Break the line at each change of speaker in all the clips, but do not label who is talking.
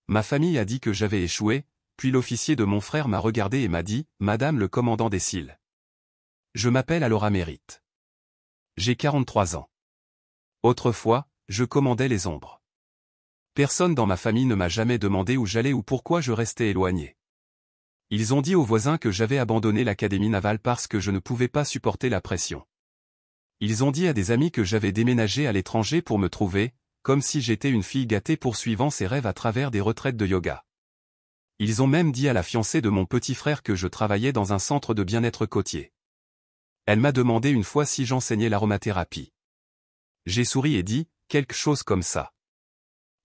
Ma famille a dit que j'avais échoué, puis l'officier de mon frère m'a regardé et m'a dit « Madame le commandant des SEAL. Je m'appelle Alora Merritt. J'ai 43 ans. Autrefois, je commandais les ombres. Personne dans ma famille ne m'a jamais demandé où j'allais ou pourquoi je restais éloigné. Ils ont dit aux voisins que j'avais abandonné l'académie navale parce que je ne pouvais pas supporter la pression. Ils ont dit à des amis que j'avais déménagé à l'étranger pour me trouver, comme si j'étais une fille gâtée poursuivant ses rêves à travers des retraites de yoga. Ils ont même dit à la fiancée de mon petit frère que je travaillais dans un centre de bien-être côtier. Elle m'a demandé une fois si j'enseignais l'aromathérapie. J'ai souri et dit, quelque chose comme ça.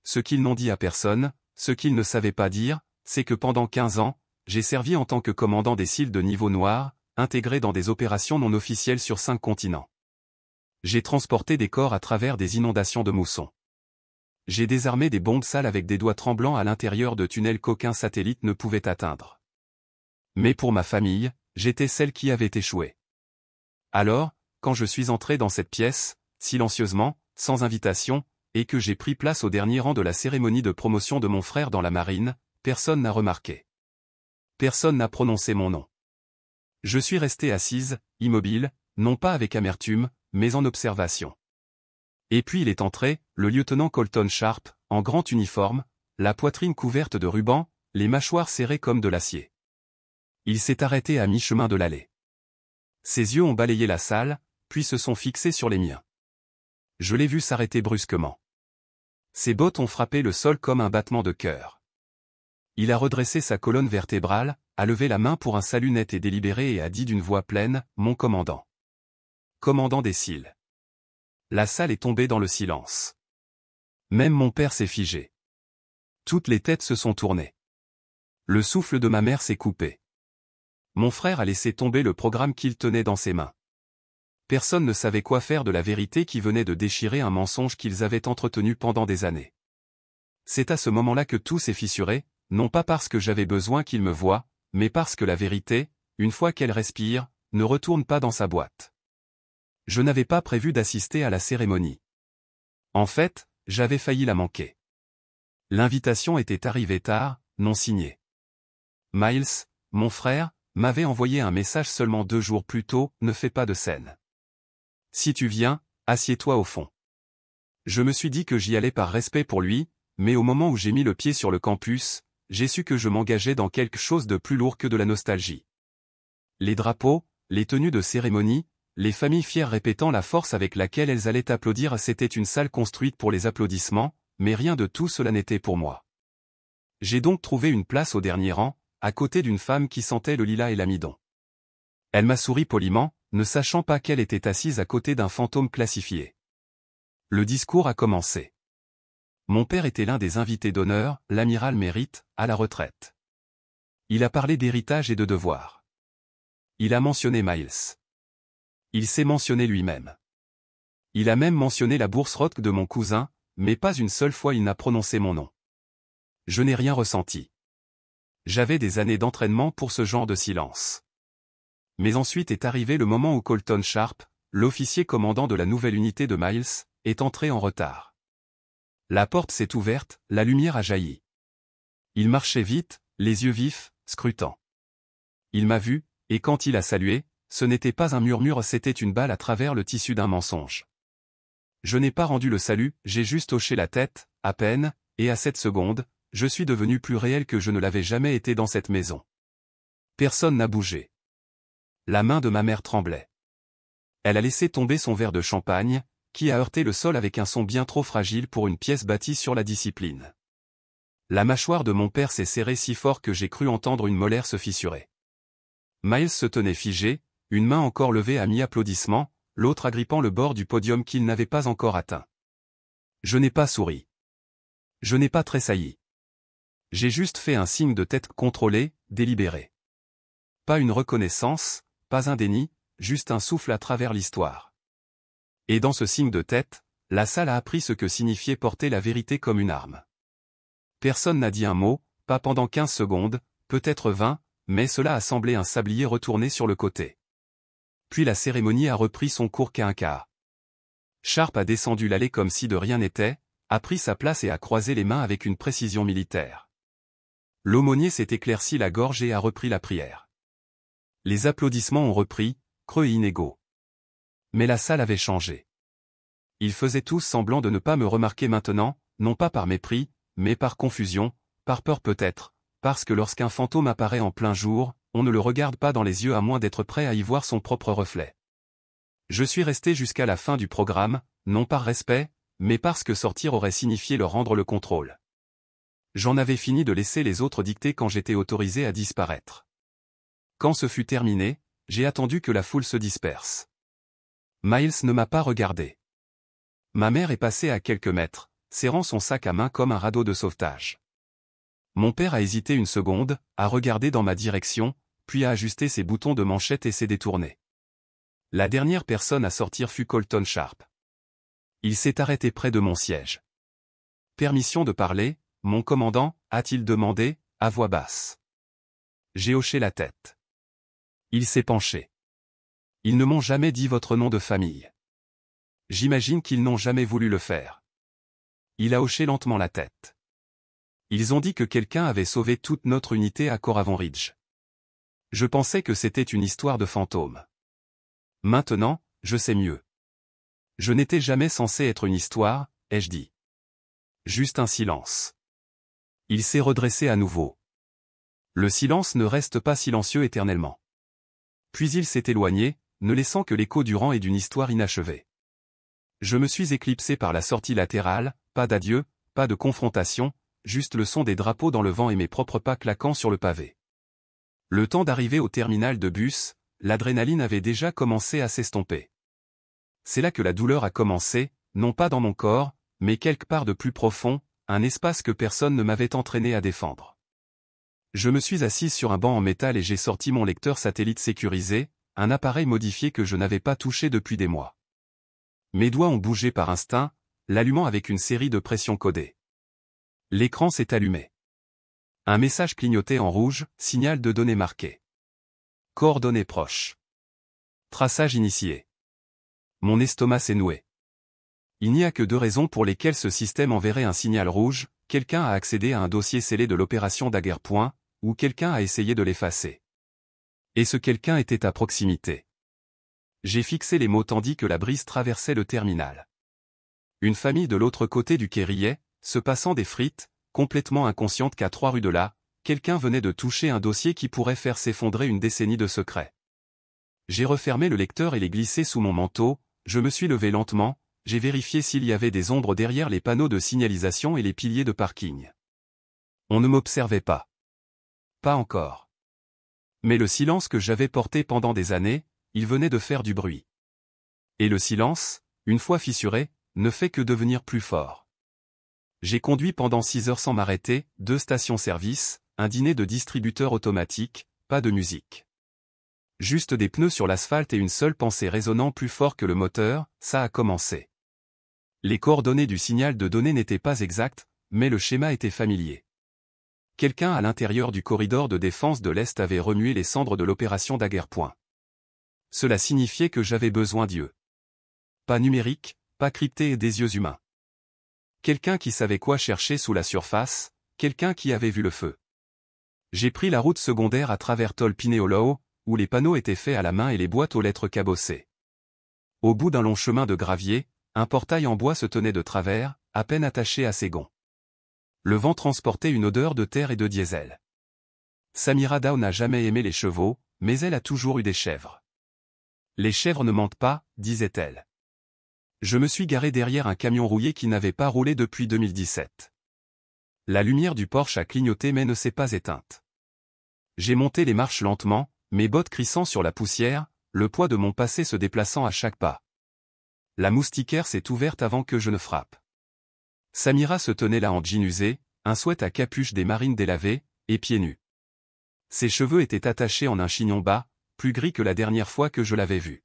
Ce qu'ils n'ont dit à personne, ce qu'ils ne savaient pas dire, c'est que pendant 15 ans, j'ai servi en tant que commandant des SEAL de niveau noir, intégré dans des opérations non officielles sur 5 continents. J'ai transporté des corps à travers des inondations de moussons. J'ai désarmé des bombes sales avec des doigts tremblants à l'intérieur de tunnels qu'aucun satellite ne pouvait atteindre. Mais pour ma famille, j'étais celle qui avait échoué. Alors, quand je suis entré dans cette pièce, silencieusement, sans invitation, et que j'ai pris place au dernier rang de la cérémonie de promotion de mon frère dans la marine, personne n'a remarqué. Personne n'a prononcé mon nom. Je suis resté assise, immobile, non pas avec amertume, mais en observation. Et puis il est entré, le lieutenant Colton Sharp, en grand uniforme, la poitrine couverte de rubans, les mâchoires serrées comme de l'acier. Il s'est arrêté à mi-chemin de l'allée. Ses yeux ont balayé la salle, puis se sont fixés sur les miens. Je l'ai vu s'arrêter brusquement. Ses bottes ont frappé le sol comme un battement de cœur. Il a redressé sa colonne vertébrale, a levé la main pour un salut net et délibéré et a dit d'une voix pleine, « Mon commandant. Commandant des SEAL. » La salle est tombée dans le silence. Même mon père s'est figé. Toutes les têtes se sont tournées. Le souffle de ma mère s'est coupé. Mon frère a laissé tomber le programme qu'il tenait dans ses mains. Personne ne savait quoi faire de la vérité qui venait de déchirer un mensonge qu'ils avaient entretenu pendant des années. C'est à ce moment-là que tout s'est fissuré, non pas parce que j'avais besoin qu'ils me voient, mais parce que la vérité, une fois qu'elle respire, ne retourne pas dans sa boîte. Je n'avais pas prévu d'assister à la cérémonie. En fait, j'avais failli la manquer. L'invitation était arrivée tard, non signée. Miles, mon frère, m'avait envoyé un message seulement 2 jours plus tôt, ne fais pas de scène. Si tu viens, assieds-toi au fond. Je me suis dit que j'y allais par respect pour lui, mais au moment où j'ai mis le pied sur le campus, j'ai su que je m'engageais dans quelque chose de plus lourd que de la nostalgie. Les drapeaux, les tenues de cérémonie, les familles fières répétant la force avec laquelle elles allaient applaudir, c'était une salle construite pour les applaudissements, mais rien de tout cela n'était pour moi. J'ai donc trouvé une place au dernier rang, à côté d'une femme qui sentait le lilas et l'amidon. Elle m'a souri poliment, ne sachant pas qu'elle était assise à côté d'un fantôme classifié. Le discours a commencé. Mon père était l'un des invités d'honneur, l'amiral Merritt, à la retraite. Il a parlé d'héritage et de devoir. Il a mentionné Miles. Il s'est mentionné lui-même. Il a même mentionné la bourse Roth de mon cousin, mais pas une seule fois il n'a prononcé mon nom. Je n'ai rien ressenti. J'avais des années d'entraînement pour ce genre de silence. Mais ensuite est arrivé le moment où Colton Sharp, l'officier commandant de la nouvelle unité de Miles, est entré en retard. La porte s'est ouverte, la lumière a jailli. Il marchait vite, les yeux vifs, scrutant. Il m'a vu, et quand il a salué, ce n'était pas un murmure, c'était une balle à travers le tissu d'un mensonge. Je n'ai pas rendu le salut, j'ai juste hoché la tête, à peine, et à cette seconde, je suis devenu plus réel que je ne l'avais jamais été dans cette maison. Personne n'a bougé. La main de ma mère tremblait. Elle a laissé tomber son verre de champagne, qui a heurté le sol avec un son bien trop fragile pour une pièce bâtie sur la discipline. La mâchoire de mon père s'est serrée si fort que j'ai cru entendre une molaire se fissurer. Miles se tenait figé, une main encore levée à mi-applaudissement, l'autre agrippant le bord du podium qu'il n'avait pas encore atteint. Je n'ai pas souri. Je n'ai pas tressailli. J'ai juste fait un signe de tête contrôlé, délibéré. Pas une reconnaissance, pas un déni, juste un souffle à travers l'histoire. Et dans ce signe de tête, la salle a appris ce que signifiait porter la vérité comme une arme. Personne n'a dit un mot, pas pendant 15 secondes, peut-être 20, mais cela a semblé un sablier retourné sur le côté. Puis la cérémonie a repris son cours quinca. Sharp a descendu l'allée comme si de rien n'était, a pris sa place et a croisé les mains avec une précision militaire. L'aumônier s'est éclairci la gorge et a repris la prière. Les applaudissements ont repris, creux et inégaux. Mais la salle avait changé. Ils faisaient tous semblant de ne pas me remarquer maintenant, non pas par mépris, mais par confusion, par peur peut-être, parce que lorsqu'un fantôme apparaît en plein jour, on ne le regarde pas dans les yeux à moins d'être prêt à y voir son propre reflet. Je suis resté jusqu'à la fin du programme, non par respect, mais parce que sortir aurait signifié leur rendre le contrôle. J'en avais fini de laisser les autres dicter quand j'étais autorisé à disparaître. Quand ce fut terminé, j'ai attendu que la foule se disperse. Miles ne m'a pas regardé. Ma mère est passée à quelques mètres, serrant son sac à main comme un radeau de sauvetage. Mon père a hésité une seconde, a regardé dans ma direction, puis a ajusté ses boutons de manchette et s'est détourné. La dernière personne à sortir fut Colton Sharp. Il s'est arrêté près de mon siège. « Permission de parler, mon commandant ?» a-t-il demandé, à voix basse. J'ai hoché la tête. Il s'est penché. « Ils ne m'ont jamais dit votre nom de famille. » J'imagine qu'ils n'ont jamais voulu le faire. Il a hoché lentement la tête. Ils ont dit que quelqu'un avait sauvé toute notre unité à Coravon Ridge. Je pensais que c'était une histoire de fantôme. Maintenant, je sais mieux. Je n'étais jamais censé être une histoire, ai-je dit. Juste un silence. Il s'est redressé à nouveau. Le silence ne reste pas silencieux éternellement. Puis il s'est éloigné, ne laissant que l'écho du rang et d'une histoire inachevée. Je me suis éclipsé par la sortie latérale, pas d'adieu, pas de confrontation, juste le son des drapeaux dans le vent et mes propres pas claquant sur le pavé. Le temps d'arriver au terminal de bus, l'adrénaline avait déjà commencé à s'estomper. C'est là que la douleur a commencé, non pas dans mon corps, mais quelque part de plus profond, un espace que personne ne m'avait entraîné à défendre. Je me suis assise sur un banc en métal et j'ai sorti mon lecteur satellite sécurisé, un appareil modifié que je n'avais pas touché depuis des mois. Mes doigts ont bougé par instinct, l'allumant avec une série de pressions codées. L'écran s'est allumé. Un message clignotait en rouge, signal de données marquées. Coordonnées proches. Traçage initié. Mon estomac s'est noué. Il n'y a que deux raisons pour lesquelles ce système enverrait un signal rouge: quelqu'un a accédé à un dossier scellé de l'opération Daggerpoint, ou quelqu'un a essayé de l'effacer. Et ce quelqu'un était à proximité. J'ai fixé les mots tandis que la brise traversait le terminal. Une famille de l'autre côté du quai riait, se passant des frites, complètement inconsciente qu'à 3 rues de là, quelqu'un venait de toucher un dossier qui pourrait faire s'effondrer une décennie de secrets. J'ai refermé le lecteur et l'ai glissé sous mon manteau, je me suis levé lentement, j'ai vérifié s'il y avait des ombres derrière les panneaux de signalisation et les piliers de parking. On ne m'observait pas. Pas encore. Mais le silence que j'avais porté pendant des années, il venait de faire du bruit. Et le silence, une fois fissuré, ne fait que devenir plus fort. J'ai conduit pendant 6 heures sans m'arrêter, 2 stations-service, un dîner de distributeur automatique, pas de musique. Juste des pneus sur l'asphalte et une seule pensée résonnant plus fort que le moteur, ça a commencé. Les coordonnées du signal de données n'étaient pas exactes, mais le schéma était familier. Quelqu'un à l'intérieur du corridor de défense de l'Est avait remué les cendres de l'opération Daggerpoint. Cela signifiait que j'avais besoin d'yeux. Pas numérique, pas crypté et des yeux humains. Quelqu'un qui savait quoi chercher sous la surface, quelqu'un qui avait vu le feu. J'ai pris la route secondaire à travers Tolpin Hollow, où les panneaux étaient faits à la main et les boîtes aux lettres cabossées. Au bout d'un long chemin de gravier, un portail en bois se tenait de travers, à peine attaché à ses gonds. Le vent transportait une odeur de terre et de diesel. Samira Dow n'a jamais aimé les chevaux, mais elle a toujours eu des chèvres. Les chèvres ne mentent pas, disait-elle. Je me suis garé derrière un camion rouillé qui n'avait pas roulé depuis 2017. La lumière du Porsche a clignoté mais ne s'est pas éteinte. J'ai monté les marches lentement, mes bottes crissant sur la poussière, le poids de mon passé se déplaçant à chaque pas. La moustiquaire s'est ouverte avant que je ne frappe. Samira se tenait là en jean usé, un sweat à capuche des marines délavées, et pieds nus. Ses cheveux étaient attachés en un chignon bas, plus gris que la dernière fois que je l'avais vue.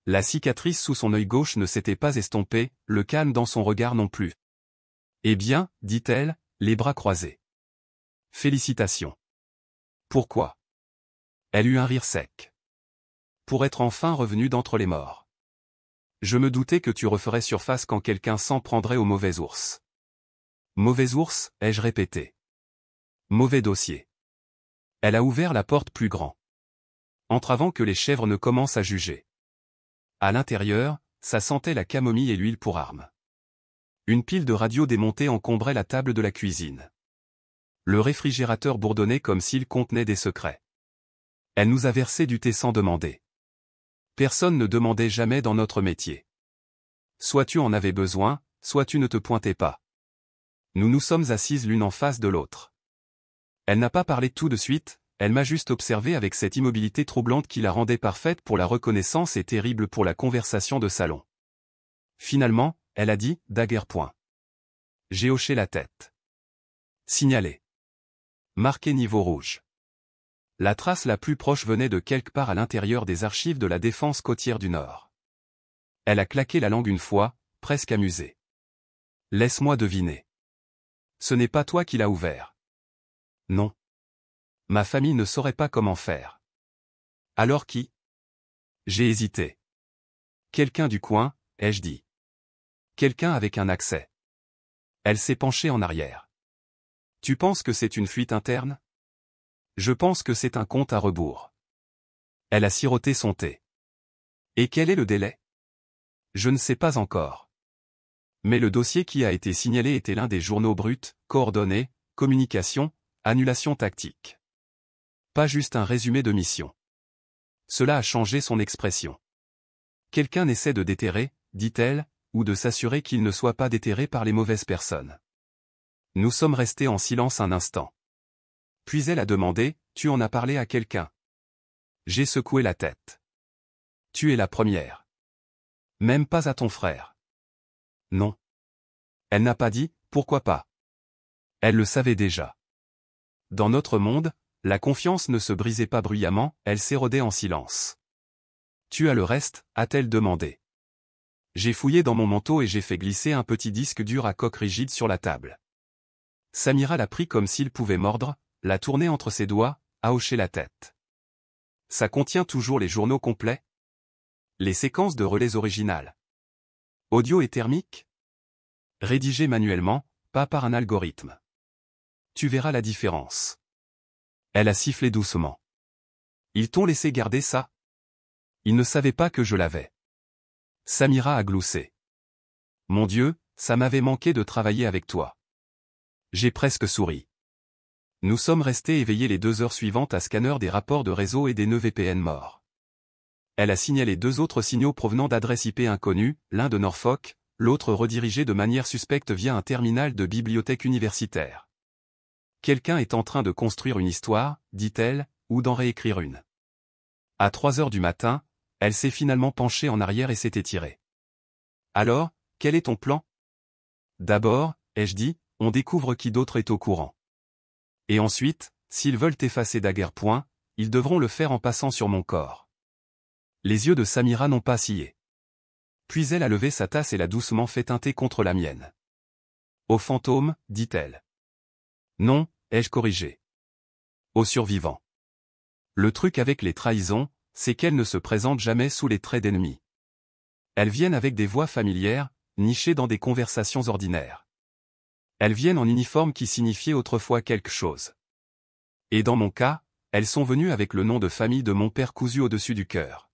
La cicatrice sous son œil gauche ne s'était pas estompée, le calme dans son regard non plus. « Eh bien, dit-elle, les bras croisés. Félicitations. Pourquoi ? Elle eut un rire sec. Pour être enfin revenue d'entre les morts. Je me doutais que tu referais surface quand quelqu'un s'en prendrait au mauvais ours. Mauvais ours, ai-je répété. Mauvais dossier. Elle a ouvert la porte plus grand. Entre avant que les chèvres ne commencent à juger. À l'intérieur, ça sentait la camomille et l'huile pour armes. Une pile de radios démontées encombrait la table de la cuisine. Le réfrigérateur bourdonnait comme s'il contenait des secrets. Elle nous a versé du thé sans demander. Personne ne demandait jamais dans notre métier. Soit tu en avais besoin, soit tu ne te pointais pas. Nous nous sommes assises l'une en face de l'autre. Elle n'a pas parlé tout de suite, elle m'a juste observé avec cette immobilité troublante qui la rendait parfaite pour la reconnaissance et terrible pour la conversation de salon. Finalement, elle a dit, daguerreoint. J'ai hoché la tête. Signalé. Marqué niveau rouge. La trace la plus proche venait de quelque part à l'intérieur des archives de la défense côtière du Nord. Elle a claqué la langue une fois, presque amusée. Laisse-moi deviner. Ce n'est pas toi qui l'as ouvert. Non. Ma famille ne saurait pas comment faire. Alors qui? J'ai hésité. Quelqu'un du coin, ai-je dit. Quelqu'un avec un accès. Elle s'est penchée en arrière. Tu penses que c'est une fuite interne? Je pense que c'est un compte à rebours. Elle a siroté son thé. Et quel est le délai? Je ne sais pas encore. Mais le dossier qui a été signalé était l'un des journaux bruts, coordonnées, communication, annulation tactique. Pas juste un résumé de mission. Cela a changé son expression. Quelqu'un essaie de déterrer, dit-elle, ou de s'assurer qu'il ne soit pas déterré par les mauvaises personnes. Nous sommes restés en silence un instant. Puis elle a demandé, tu en as parlé à quelqu'un? J'ai secoué la tête. Tu es la première. Même pas à ton frère. Non. Elle n'a pas dit, pourquoi pas. Elle le savait déjà. Dans notre monde, la confiance ne se brisait pas bruyamment, elle s'érodait en silence. Tu as le reste, a-t-elle demandé. J'ai fouillé dans mon manteau et j'ai fait glisser un petit disque dur à coque rigide sur la table. Samira l'a pris comme s'il pouvait mordre, l'a tourné entre ses doigts, a hoché la tête. Ça contient toujours les journaux complets? Les séquences de relais originales. Audio et thermique? Rédigées manuellement, pas par un algorithme. Tu verras la différence. Elle a sifflé doucement. Ils t'ont laissé garder ça? Ils ne savaient pas que je l'avais. Samira a gloussé. Mon Dieu, ça m'avait manqué de travailler avec toi. J'ai presque souri. Nous sommes restés éveillés les 2 heures suivantes à scanner des rapports de réseau et des nœuds VPN morts. Elle a signalé 2 autres signaux provenant d'adresses IP inconnues, l'un de Norfolk, l'autre redirigé de manière suspecte via un terminal de bibliothèque universitaire. Quelqu'un est en train de construire une histoire, dit-elle, ou d'en réécrire une. À 3 heures du matin, elle s'est finalement penchée en arrière et s'est étirée. Alors, quel est ton plan? D'abord, ai-je dit, on découvre qui d'autre est au courant. Et ensuite, s'ils veulent effacer daguerreoint, ils devront le faire en passant sur mon corps. Les yeux de Samira n'ont pas scié. Puis elle a levé sa tasse et l'a doucement fait teinter contre la mienne. Au fantôme, dit-elle. Non, ai-je corrigé. Aux survivants. Le truc avec les trahisons, c'est qu'elles ne se présentent jamais sous les traits d'ennemis. Elles viennent avec des voix familières, nichées dans des conversations ordinaires. Elles viennent en uniforme qui signifiait autrefois quelque chose. Et dans mon cas, elles sont venues avec le nom de famille de mon père cousu au-dessus du cœur.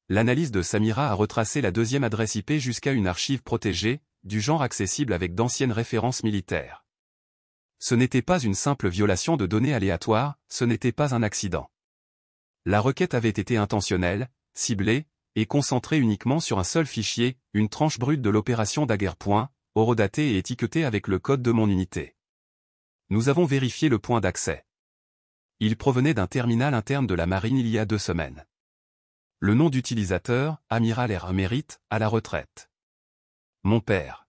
L'analyse de Samira a retracé la 2e adresse IP jusqu'à une archive protégée, du genre accessible avec d'anciennes références militaires. Ce n'était pas une simple violation de données aléatoires, ce n'était pas un accident. La requête avait été intentionnelle, ciblée, et concentrée uniquement sur un seul fichier, une tranche brute de l'opération daguerreoint, horodatée et étiquetée avec le code de mon unité. Nous avons vérifié le point d'accès. Il provenait d'un terminal interne de la marine il y a 2 semaines. Le nom d'utilisateur, Amiral R. Mérite, à la retraite. Mon père.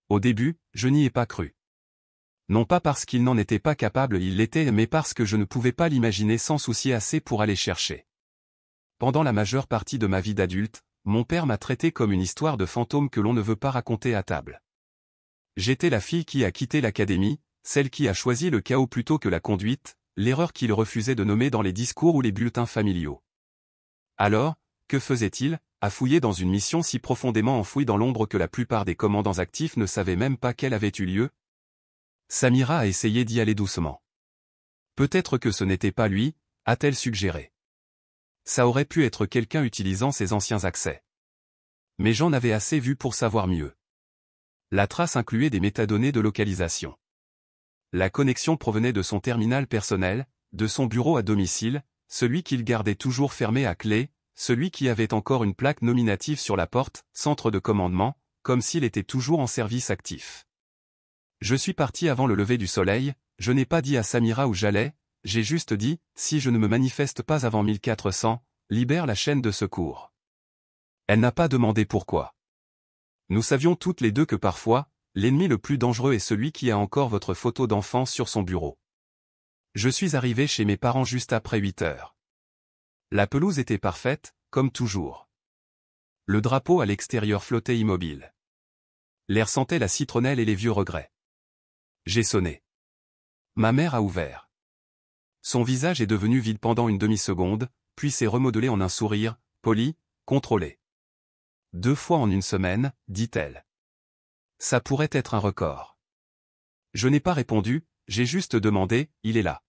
Au début, je n'y ai pas cru. Non pas parce qu'il n'en était pas capable, il l'était, mais parce que je ne pouvais pas l'imaginer sans soucier assez pour aller chercher. Pendant la majeure partie de ma vie d'adulte, mon père m'a traité comme une histoire de fantôme que l'on ne veut pas raconter à table. J'étais la fille qui a quitté l'académie, celle qui a choisi le chaos plutôt que la conduite, l'erreur qu'il refusait de nommer dans les discours ou les bulletins familiaux. Alors, que faisait-il, à fouiller dans une mission si profondément enfouie dans l'ombre que la plupart des commandants actifs ne savaient même pas qu'elle avait eu lieu? Samira a essayé d'y aller doucement. Peut-être que ce n'était pas lui, a-t-elle suggéré. Ça aurait pu être quelqu'un utilisant ses anciens accès. Mais j'en avais assez vu pour savoir mieux. La trace incluait des métadonnées de localisation. La connexion provenait de son terminal personnel, de son bureau à domicile, celui qu'il gardait toujours fermé à clé, celui qui avait encore une plaque nominative sur la porte, centre de commandement, comme s'il était toujours en service actif. Je suis parti avant le lever du soleil, je n'ai pas dit à Samira où j'allais, j'ai juste dit, si je ne me manifeste pas avant 1400, libère la chaîne de secours. Elle n'a pas demandé pourquoi. Nous savions toutes les deux que parfois, l'ennemi le plus dangereux est celui qui a encore votre photo d'enfance sur son bureau. Je suis arrivé chez mes parents juste après 8 heures. La pelouse était parfaite, comme toujours. Le drapeau à l'extérieur flottait immobile. L'air sentait la citronnelle et les vieux regrets. J'ai sonné. Ma mère a ouvert. Son visage est devenu vide pendant une demi-seconde, puis s'est remodelé en un sourire, poli, contrôlé. 2 fois en une semaine, dit-elle. Ça pourrait être un record. Je n'ai pas répondu, j'ai juste demandé, il est là.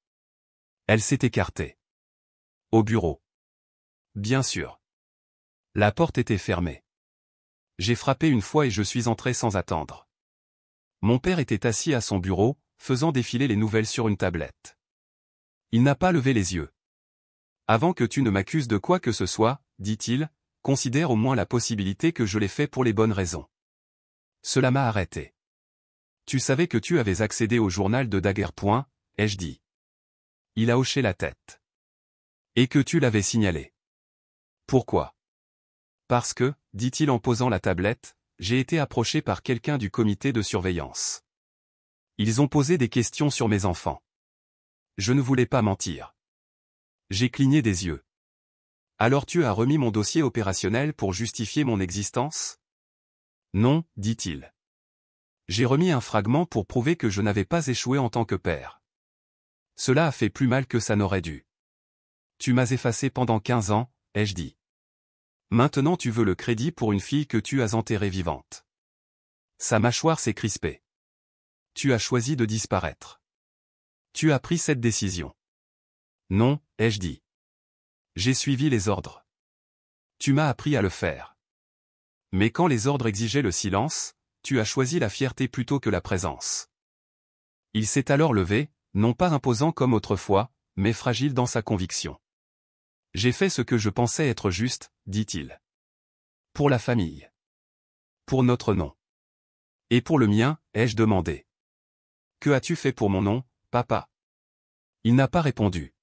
Elle s'est écartée. Au bureau. Bien sûr. La porte était fermée. J'ai frappé une fois et je suis entré sans attendre. Mon père était assis à son bureau, faisant défiler les nouvelles sur une tablette. Il n'a pas levé les yeux. Avant que tu ne m'accuses de quoi que ce soit, dit-il, considère au moins la possibilité que je l'ai fait pour les bonnes raisons. Cela m'a arrêté. Tu savais que tu avais accédé au journal de Daguerre. Ai-je dit. Il a hoché la tête. Et que tu l'avais signalé. Pourquoi? Parce que, dit-il en posant la tablette, j'ai été approché par quelqu'un du comité de surveillance. Ils ont posé des questions sur mes enfants. Je ne voulais pas mentir. J'ai cligné des yeux. Alors tu as remis mon dossier opérationnel pour justifier mon existence? Non, dit-il. J'ai remis un fragment pour prouver que je n'avais pas échoué en tant que père. Cela a fait plus mal que ça n'aurait dû. Tu m'as effacé pendant 15 ans, ai-je dit. Maintenant tu veux le crédit pour une fille que tu as enterrée vivante. Sa mâchoire s'est crispée. Tu as choisi de disparaître. Tu as pris cette décision. Non, ai-je dit. J'ai suivi les ordres. Tu m'as appris à le faire. Mais quand les ordres exigeaient le silence, tu as choisi la fierté plutôt que la présence. Il s'est alors levé, non pas imposant comme autrefois, mais fragile dans sa conviction. J'ai fait ce que je pensais être juste, dit-il. Pour la famille. Pour notre nom. Et pour le mien, ai-je demandé. Que as-tu fait pour mon nom, papa? Il n'a pas répondu.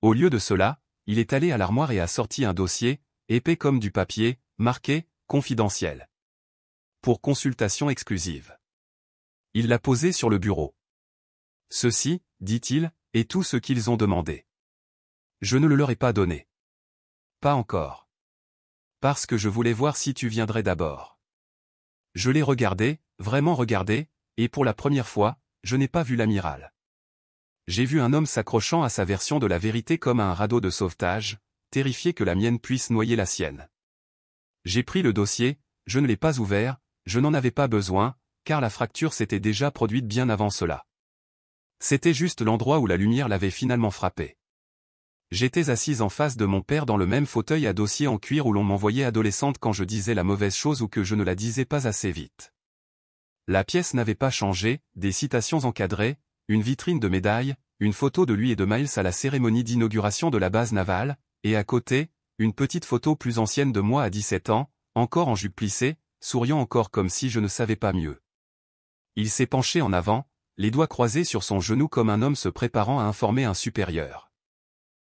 Au lieu de cela, il est allé à l'armoire et a sorti un dossier, épais comme du papier, marqué « Confidentiel ». Pour consultation exclusive. Il l'a posé sur le bureau. Ceci, dit-il, est tout ce qu'ils ont demandé. Je ne le leur ai pas donné. Pas encore. Parce que je voulais voir si tu viendrais d'abord. Je l'ai regardé, vraiment regardé, et pour la première fois, je n'ai pas vu l'amiral. J'ai vu un homme s'accrochant à sa version de la vérité comme à un radeau de sauvetage, terrifié que la mienne puisse noyer la sienne. J'ai pris le dossier, je ne l'ai pas ouvert, je n'en avais pas besoin, car la fracture s'était déjà produite bien avant cela. C'était juste l'endroit où la lumière l'avait finalement frappé. J'étais assise en face de mon père dans le même fauteuil à dossier en cuir où l'on m'envoyait adolescente quand je disais la mauvaise chose ou que je ne la disais pas assez vite. La pièce n'avait pas changé, des citations encadrées, une vitrine de médailles, une photo de lui et de Miles à la cérémonie d'inauguration de la base navale, et à côté, une petite photo plus ancienne de moi à 17 ans, encore en jupe plissée, souriant encore comme si je ne savais pas mieux. Il s'est penché en avant, les doigts croisés sur son genou comme un homme se préparant à informer un supérieur.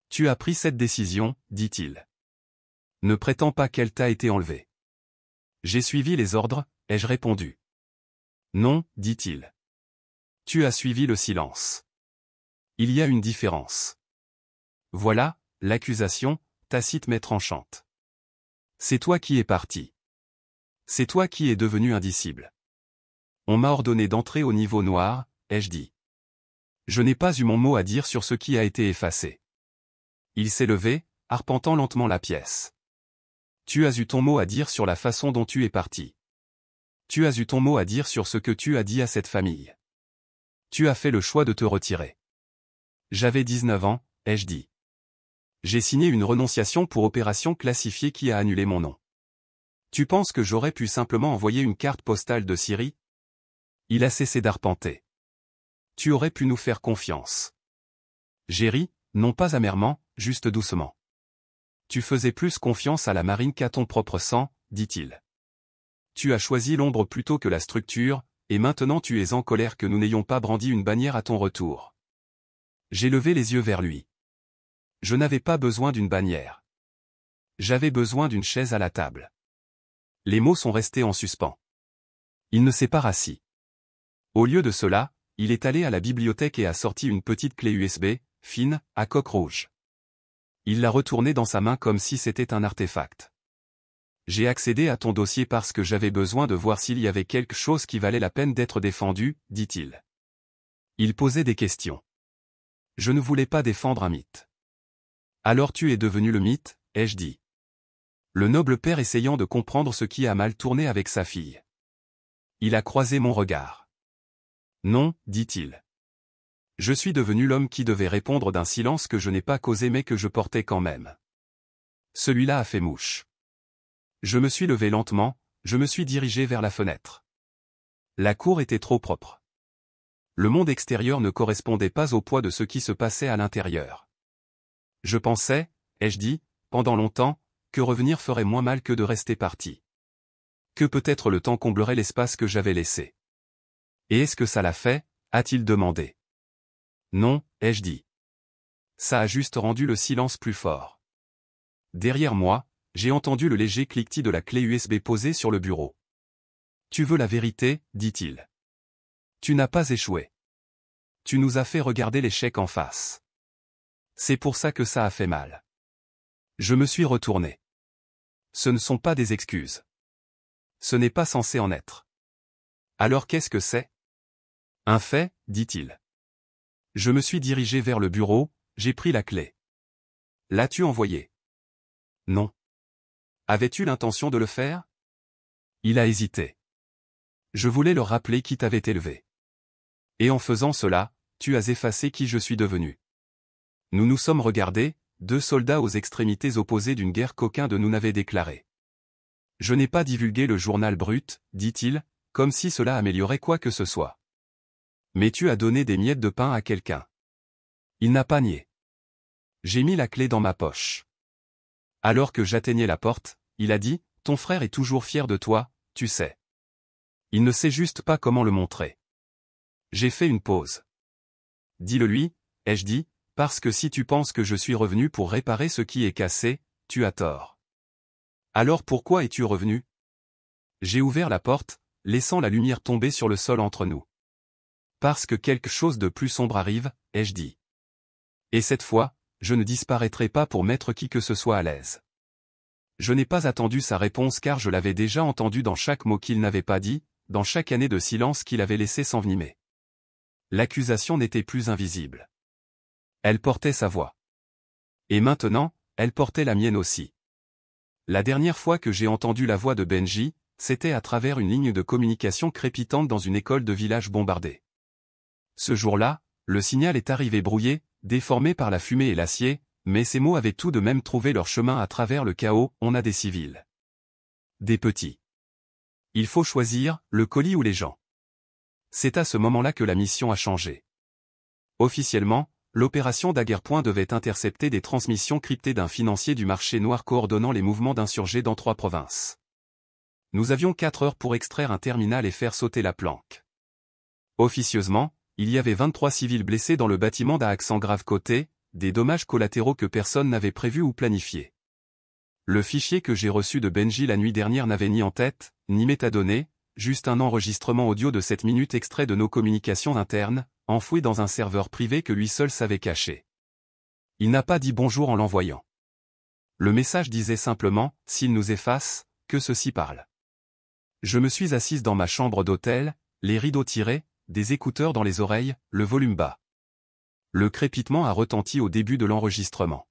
Tu as pris cette décision, dit-il. Ne prétends pas qu'elle t'a été enlevée. J'ai suivi les ordres, ai-je répondu. Non, dit-il. Tu as suivi le silence. Il y a une différence. Voilà, l'accusation, tacite mais tranchante. C'est toi qui es parti. C'est toi qui es devenu indicible. On m'a ordonné d'entrer au niveau noir, ai-je dit. Je n'ai pas eu mon mot à dire sur ce qui a été effacé. Il s'est levé, arpentant lentement la pièce. Tu as eu ton mot à dire sur la façon dont tu es parti. Tu as eu ton mot à dire sur ce que tu as dit à cette famille. Tu as fait le choix de te retirer. J'avais 19 ans, ai-je dit. J'ai signé une renonciation pour opération classifiée qui a annulé mon nom. Tu penses que j'aurais pu simplement envoyer une carte postale de Syrie? Il a cessé d'arpenter. Tu aurais pu nous faire confiance. J'ai ri, non pas amèrement, juste doucement. Tu faisais plus confiance à la marine qu'à ton propre sang, dit-il. Tu as choisi l'ombre plutôt que la structure, et maintenant tu es en colère que nous n'ayons pas brandi une bannière à ton retour. J'ai levé les yeux vers lui. Je n'avais pas besoin d'une bannière. J'avais besoin d'une chaise à la table. Les mots sont restés en suspens. Il ne s'est pas rassis. Au lieu de cela, il est allé à la bibliothèque et a sorti une petite clé USB, fine, à coque rouge. Il l'a retournée dans sa main comme si c'était un artefact. J'ai accédé à ton dossier parce que j'avais besoin de voir s'il y avait quelque chose qui valait la peine d'être défendu, dit-il. Il posait des questions. Je ne voulais pas défendre un mythe. Alors tu es devenu le mythe, ai-je dit. Le noble père essayant de comprendre ce qui a mal tourné avec sa fille. Il a croisé mon regard. Non, dit-il. Je suis devenu l'homme qui devait répondre d'un silence que je n'ai pas causé mais que je portais quand même. Celui-là a fait mouche. Je me suis levé lentement, je me suis dirigé vers la fenêtre. La cour était trop propre. Le monde extérieur ne correspondait pas au poids de ce qui se passait à l'intérieur. Je pensais, ai-je dit, pendant longtemps, que revenir ferait moins mal que de rester parti. Que peut-être le temps comblerait l'espace que j'avais laissé. Et est-ce que ça l'a fait, a-t-il demandé. Non, ai-je dit. Ça a juste rendu le silence plus fort. Derrière moi, j'ai entendu le léger cliquetis de la clé USB posée sur le bureau. Tu veux la vérité, dit-il. Tu n'as pas échoué. Tu nous as fait regarder l'échec en face. C'est pour ça que ça a fait mal. Je me suis retourné. Ce ne sont pas des excuses. Ce n'est pas censé en être. Alors qu'est-ce que c'est? Un fait, dit-il. Je me suis dirigé vers le bureau, j'ai pris la clé. L'as-tu envoyé? Non. Avais-tu l'intention de le faire? Il a hésité. Je voulais leur rappeler qui t'avait élevé. Et en faisant cela, tu as effacé qui je suis devenu. Nous nous sommes regardés, deux soldats aux extrémités opposées d'une guerre qu'aucun de nous n'avait déclarée. Je n'ai pas divulgué le journal brut, dit-il, comme si cela améliorait quoi que ce soit. Mais tu as donné des miettes de pain à quelqu'un. Il n'a pas nié. J'ai mis la clé dans ma poche. Alors que j'atteignais la porte, il a dit, ton frère est toujours fier de toi, tu sais. Il ne sait juste pas comment le montrer. J'ai fait une pause. Dis-le lui, ai-je dit, parce que si tu penses que je suis revenu pour réparer ce qui est cassé, tu as tort. Alors pourquoi es-tu revenu? J'ai ouvert la porte, laissant la lumière tomber sur le sol entre nous. Parce que quelque chose de plus sombre arrive, ai-je dit. Et cette fois, je ne disparaîtrai pas pour mettre qui que ce soit à l'aise. Je n'ai pas attendu sa réponse car je l'avais déjà entendu dans chaque mot qu'il n'avait pas dit, dans chaque année de silence qu'il avait laissé s'envenimer. L'accusation n'était plus invisible. Elle portait sa voix. Et maintenant, elle portait la mienne aussi. La dernière fois que j'ai entendu la voix de Benji, c'était à travers une ligne de communication crépitante dans une école de village bombardée. Ce jour-là, le signal est arrivé brouillé, déformé par la fumée et l'acier, mais ces mots avaient tout de même trouvé leur chemin à travers le chaos, on a des civils. Des petits. Il faut choisir, le colis ou les gens. C'est à ce moment-là que la mission a changé. Officiellement, l'opération Daguerrepoint devait intercepter des transmissions cryptées d'un financier du marché noir coordonnant les mouvements d'insurgés dans 3 provinces. Nous avions 4 heures pour extraire un terminal et faire sauter la planque. Officieusement, il y avait 23 civils blessés dans le bâtiment d'un accent grave côté, des dommages collatéraux que personne n'avait prévus ou planifiés. Le fichier que j'ai reçu de Benji la nuit dernière n'avait ni en tête, ni métadonnées, juste un enregistrement audio de 7 minutes extrait de nos communications internes, enfoui dans un serveur privé que lui seul savait cacher. Il n'a pas dit bonjour en l'envoyant. Le message disait simplement, s'il nous efface, que ceci parle. Je me suis assise dans ma chambre d'hôtel, les rideaux tirés, des écouteurs dans les oreilles, le volume bas. Le crépitement a retenti au début de l'enregistrement.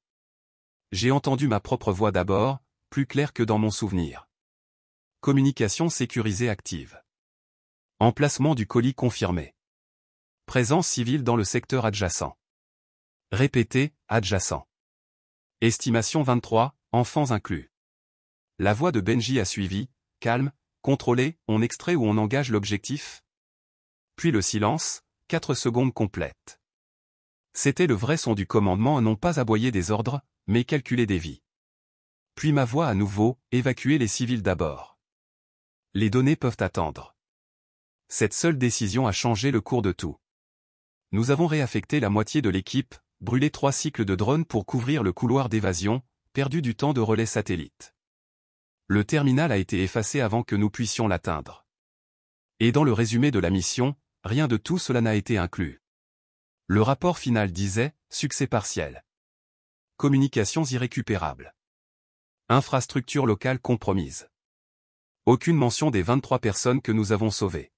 J'ai entendu ma propre voix d'abord, plus claire que dans mon souvenir. Communication sécurisée active. Emplacement du colis confirmé. Présence civile dans le secteur adjacent. Répétez, adjacent. Estimation 23, enfants inclus. La voix de Benji a suivi, calme, contrôlé, on extrait ou on engage l'objectif. Puis le silence, 4 secondes complètes. C'était le vrai son du commandement, non pas aboyer des ordres, mais calculer des vies. Puis ma voix à nouveau, évacuer les civils d'abord. Les données peuvent attendre. Cette seule décision a changé le cours de tout. Nous avons réaffecté la moitié de l'équipe, brûlé 3 cycles de drones pour couvrir le couloir d'évasion, perdu du temps de relais satellite. Le terminal a été effacé avant que nous puissions l'atteindre. Et dans le résumé de la mission, rien de tout cela n'a été inclus. Le rapport final disait, succès partiel. Communications irrécupérables. Infrastructure locale compromise. Aucune mention des 23 personnes que nous avons sauvées.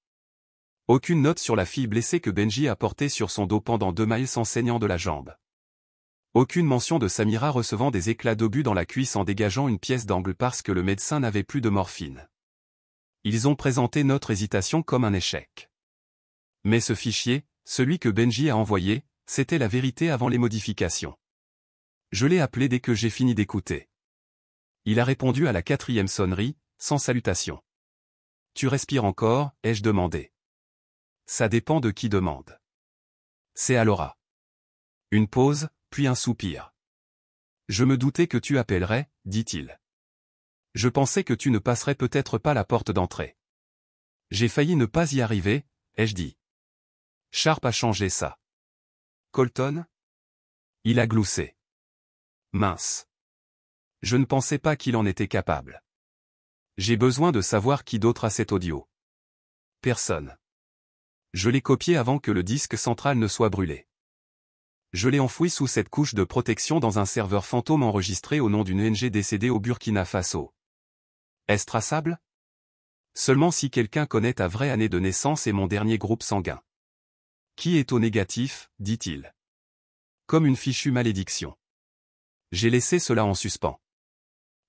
Aucune note sur la fille blessée que Benji a portée sur son dos pendant 2 miles en saignant de la jambe. Aucune mention de Samira recevant des éclats d'obus dans la cuisse en dégageant une pièce d'angle parce que le médecin n'avait plus de morphine. Ils ont présenté notre hésitation comme un échec. Mais ce fichier, celui que Benji a envoyé, c'était la vérité avant les modifications. Je l'ai appelé dès que j'ai fini d'écouter. Il a répondu à la 4e sonnerie, sans salutation. « Tu respires encore ?» ai-je demandé. Ça dépend de qui demande. C'est à Laura. Une pause, puis un soupir. Je me doutais que tu appellerais, dit-il. Je pensais que tu ne passerais peut-être pas la porte d'entrée. J'ai failli ne pas y arriver, ai-je dit. Sharp a changé ça. Colton? Il a gloussé. Mince. Je ne pensais pas qu'il en était capable. J'ai besoin de savoir qui d'autre a cet audio. Personne. Je l'ai copié avant que le disque central ne soit brûlé. Je l'ai enfoui sous cette couche de protection dans un serveur fantôme enregistré au nom d'une ONG décédée au Burkina Faso. Est-ce traçable? Seulement si quelqu'un connaît ta vraie année de naissance et mon dernier groupe sanguin. Qui est au négatif, dit-il. Comme une fichue malédiction. J'ai laissé cela en suspens.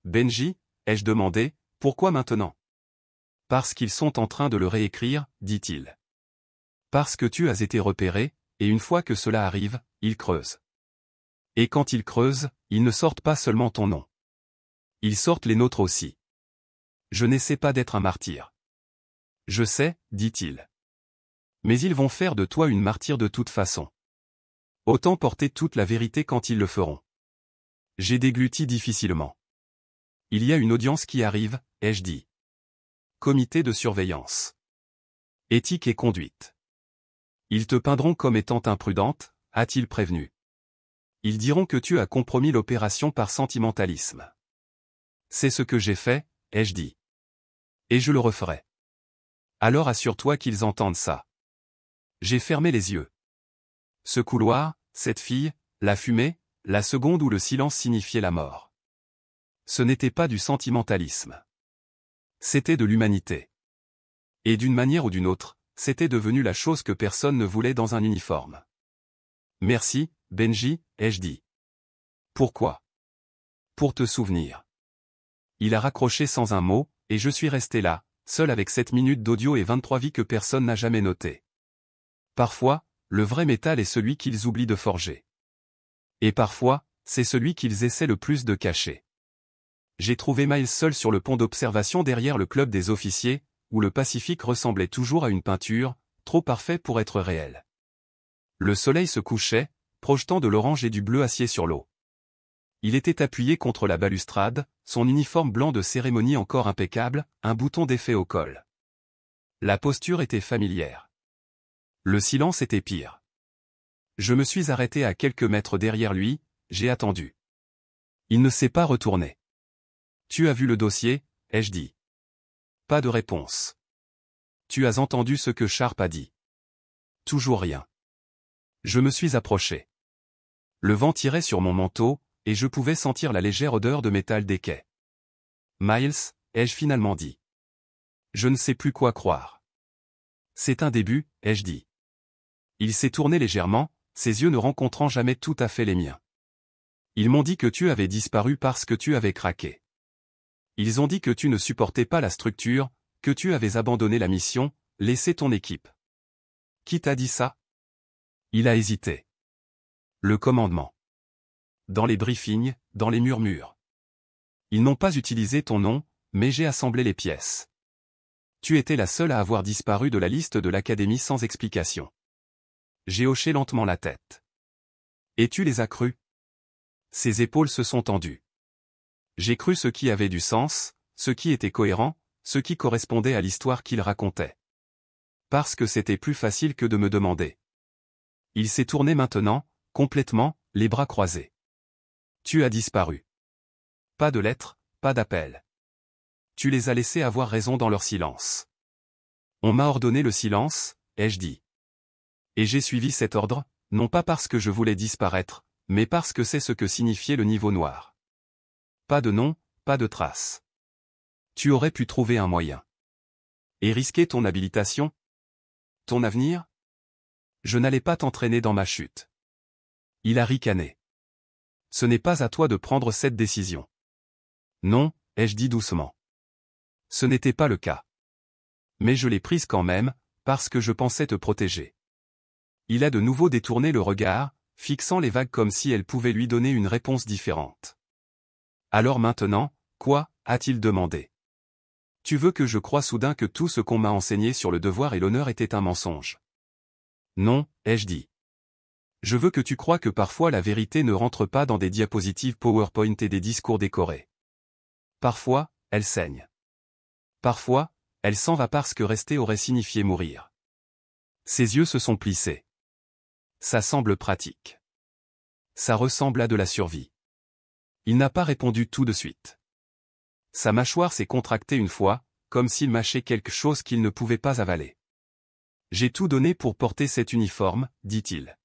Benji, ai-je demandé, pourquoi maintenant? Parce qu'ils sont en train de le réécrire, dit-il. Parce que tu as été repéré, et une fois que cela arrive, ils creusent. Et quand ils creusent, ils ne sortent pas seulement ton nom. Ils sortent les nôtres aussi. Je n'essaie pas d'être un martyr. Je sais, dit-il. Mais ils vont faire de toi une martyre de toute façon. Autant porter toute la vérité quand ils le feront. J'ai dégluti difficilement. Il y a une audience qui arrive, ai-je dit. Comité de surveillance. Éthique et conduite. Ils te peindront comme étant imprudente, a-t-il prévenu. Ils diront que tu as compromis l'opération par sentimentalisme. C'est ce que j'ai fait, ai-je dit. Et je le referai. Alors assure-toi qu'ils entendent ça. J'ai fermé les yeux. Ce couloir, cette fille, la fumée, la seconde où le silence signifiait la mort. Ce n'était pas du sentimentalisme. C'était de l'humanité. Et d'une manière ou d'une autre, c'était devenu la chose que personne ne voulait dans un uniforme. Merci, Benji, ai-je dit. Pourquoi? Pour te souvenir. Il a raccroché sans un mot, et je suis resté là, seul avec 7 minutes d'audio et 23 vies que personne n'a jamais notées. Parfois, le vrai métal est celui qu'ils oublient de forger. Et parfois, c'est celui qu'ils essaient le plus de cacher. J'ai trouvé Miles seul sur le pont d'observation derrière le club des officiers, où le Pacifique ressemblait toujours à une peinture, trop parfait pour être réel. Le soleil se couchait, projetant de l'orange et du bleu acier sur l'eau. Il était appuyé contre la balustrade, son uniforme blanc de cérémonie encore impeccable, un bouton d'effet au col. La posture était familière. Le silence était pire. Je me suis arrêté à quelques mètres derrière lui, j'ai attendu. Il ne s'est pas retourné. Tu as vu le dossier, ai-je dit. Pas de réponse. Tu as entendu ce que Sharp a dit. Toujours rien. Je me suis approché. Le vent tirait sur mon manteau, et je pouvais sentir la légère odeur de métal des quais. Miles, ai-je finalement dit. Je ne sais plus quoi croire. C'est un début, ai-je dit. Il s'est tourné légèrement, ses yeux ne rencontrant jamais tout à fait les miens. Ils m'ont dit que tu avais disparu parce que tu avais craqué. Ils ont dit que tu ne supportais pas la structure, que tu avais abandonné la mission, laissé ton équipe. Qui t'a dit ça? Il a hésité. Le commandement. Dans les briefings, dans les murmures. Ils n'ont pas utilisé ton nom, mais j'ai assemblé les pièces. Tu étais la seule à avoir disparu de la liste de l'académie sans explication. J'ai hoché lentement la tête. Et tu les as crus? Ses épaules se sont tendues. J'ai cru ce qui avait du sens, ce qui était cohérent, ce qui correspondait à l'histoire qu'il racontait. Parce que c'était plus facile que de me demander. Il s'est tourné maintenant, complètement, les bras croisés. Tu as disparu. Pas de lettres, pas d'appel. Tu les as laissés avoir raison dans leur silence. On m'a ordonné le silence, ai-je dit. Et j'ai suivi cet ordre, non pas parce que je voulais disparaître, mais parce que c'est ce que signifiait le niveau noir. Pas de nom, pas de trace. Tu aurais pu trouver un moyen. Et risquer ton habilitation? Ton avenir? Je n'allais pas t'entraîner dans ma chute. Il a ricané. Ce n'est pas à toi de prendre cette décision. Non, ai-je dit doucement. Ce n'était pas le cas. Mais je l'ai prise quand même, parce que je pensais te protéger. Il a de nouveau détourné le regard, fixant les vagues comme si elles pouvaient lui donner une réponse différente. Alors maintenant, quoi, a-t-il demandé. Tu veux que je croie soudain que tout ce qu'on m'a enseigné sur le devoir et l'honneur était un mensonge? Non, ai-je dit. Je veux que tu crois que parfois la vérité ne rentre pas dans des diapositives PowerPoint et des discours décorés. Parfois, elle saigne. Parfois, elle s'en va parce que rester aurait signifié mourir. Ses yeux se sont plissés. Ça semble pratique. Ça ressemble à de la survie. Il n'a pas répondu tout de suite. Sa mâchoire s'est contractée une fois, comme s'il mâchait quelque chose qu'il ne pouvait pas avaler. J'ai tout donné pour porter cet uniforme, dit-il.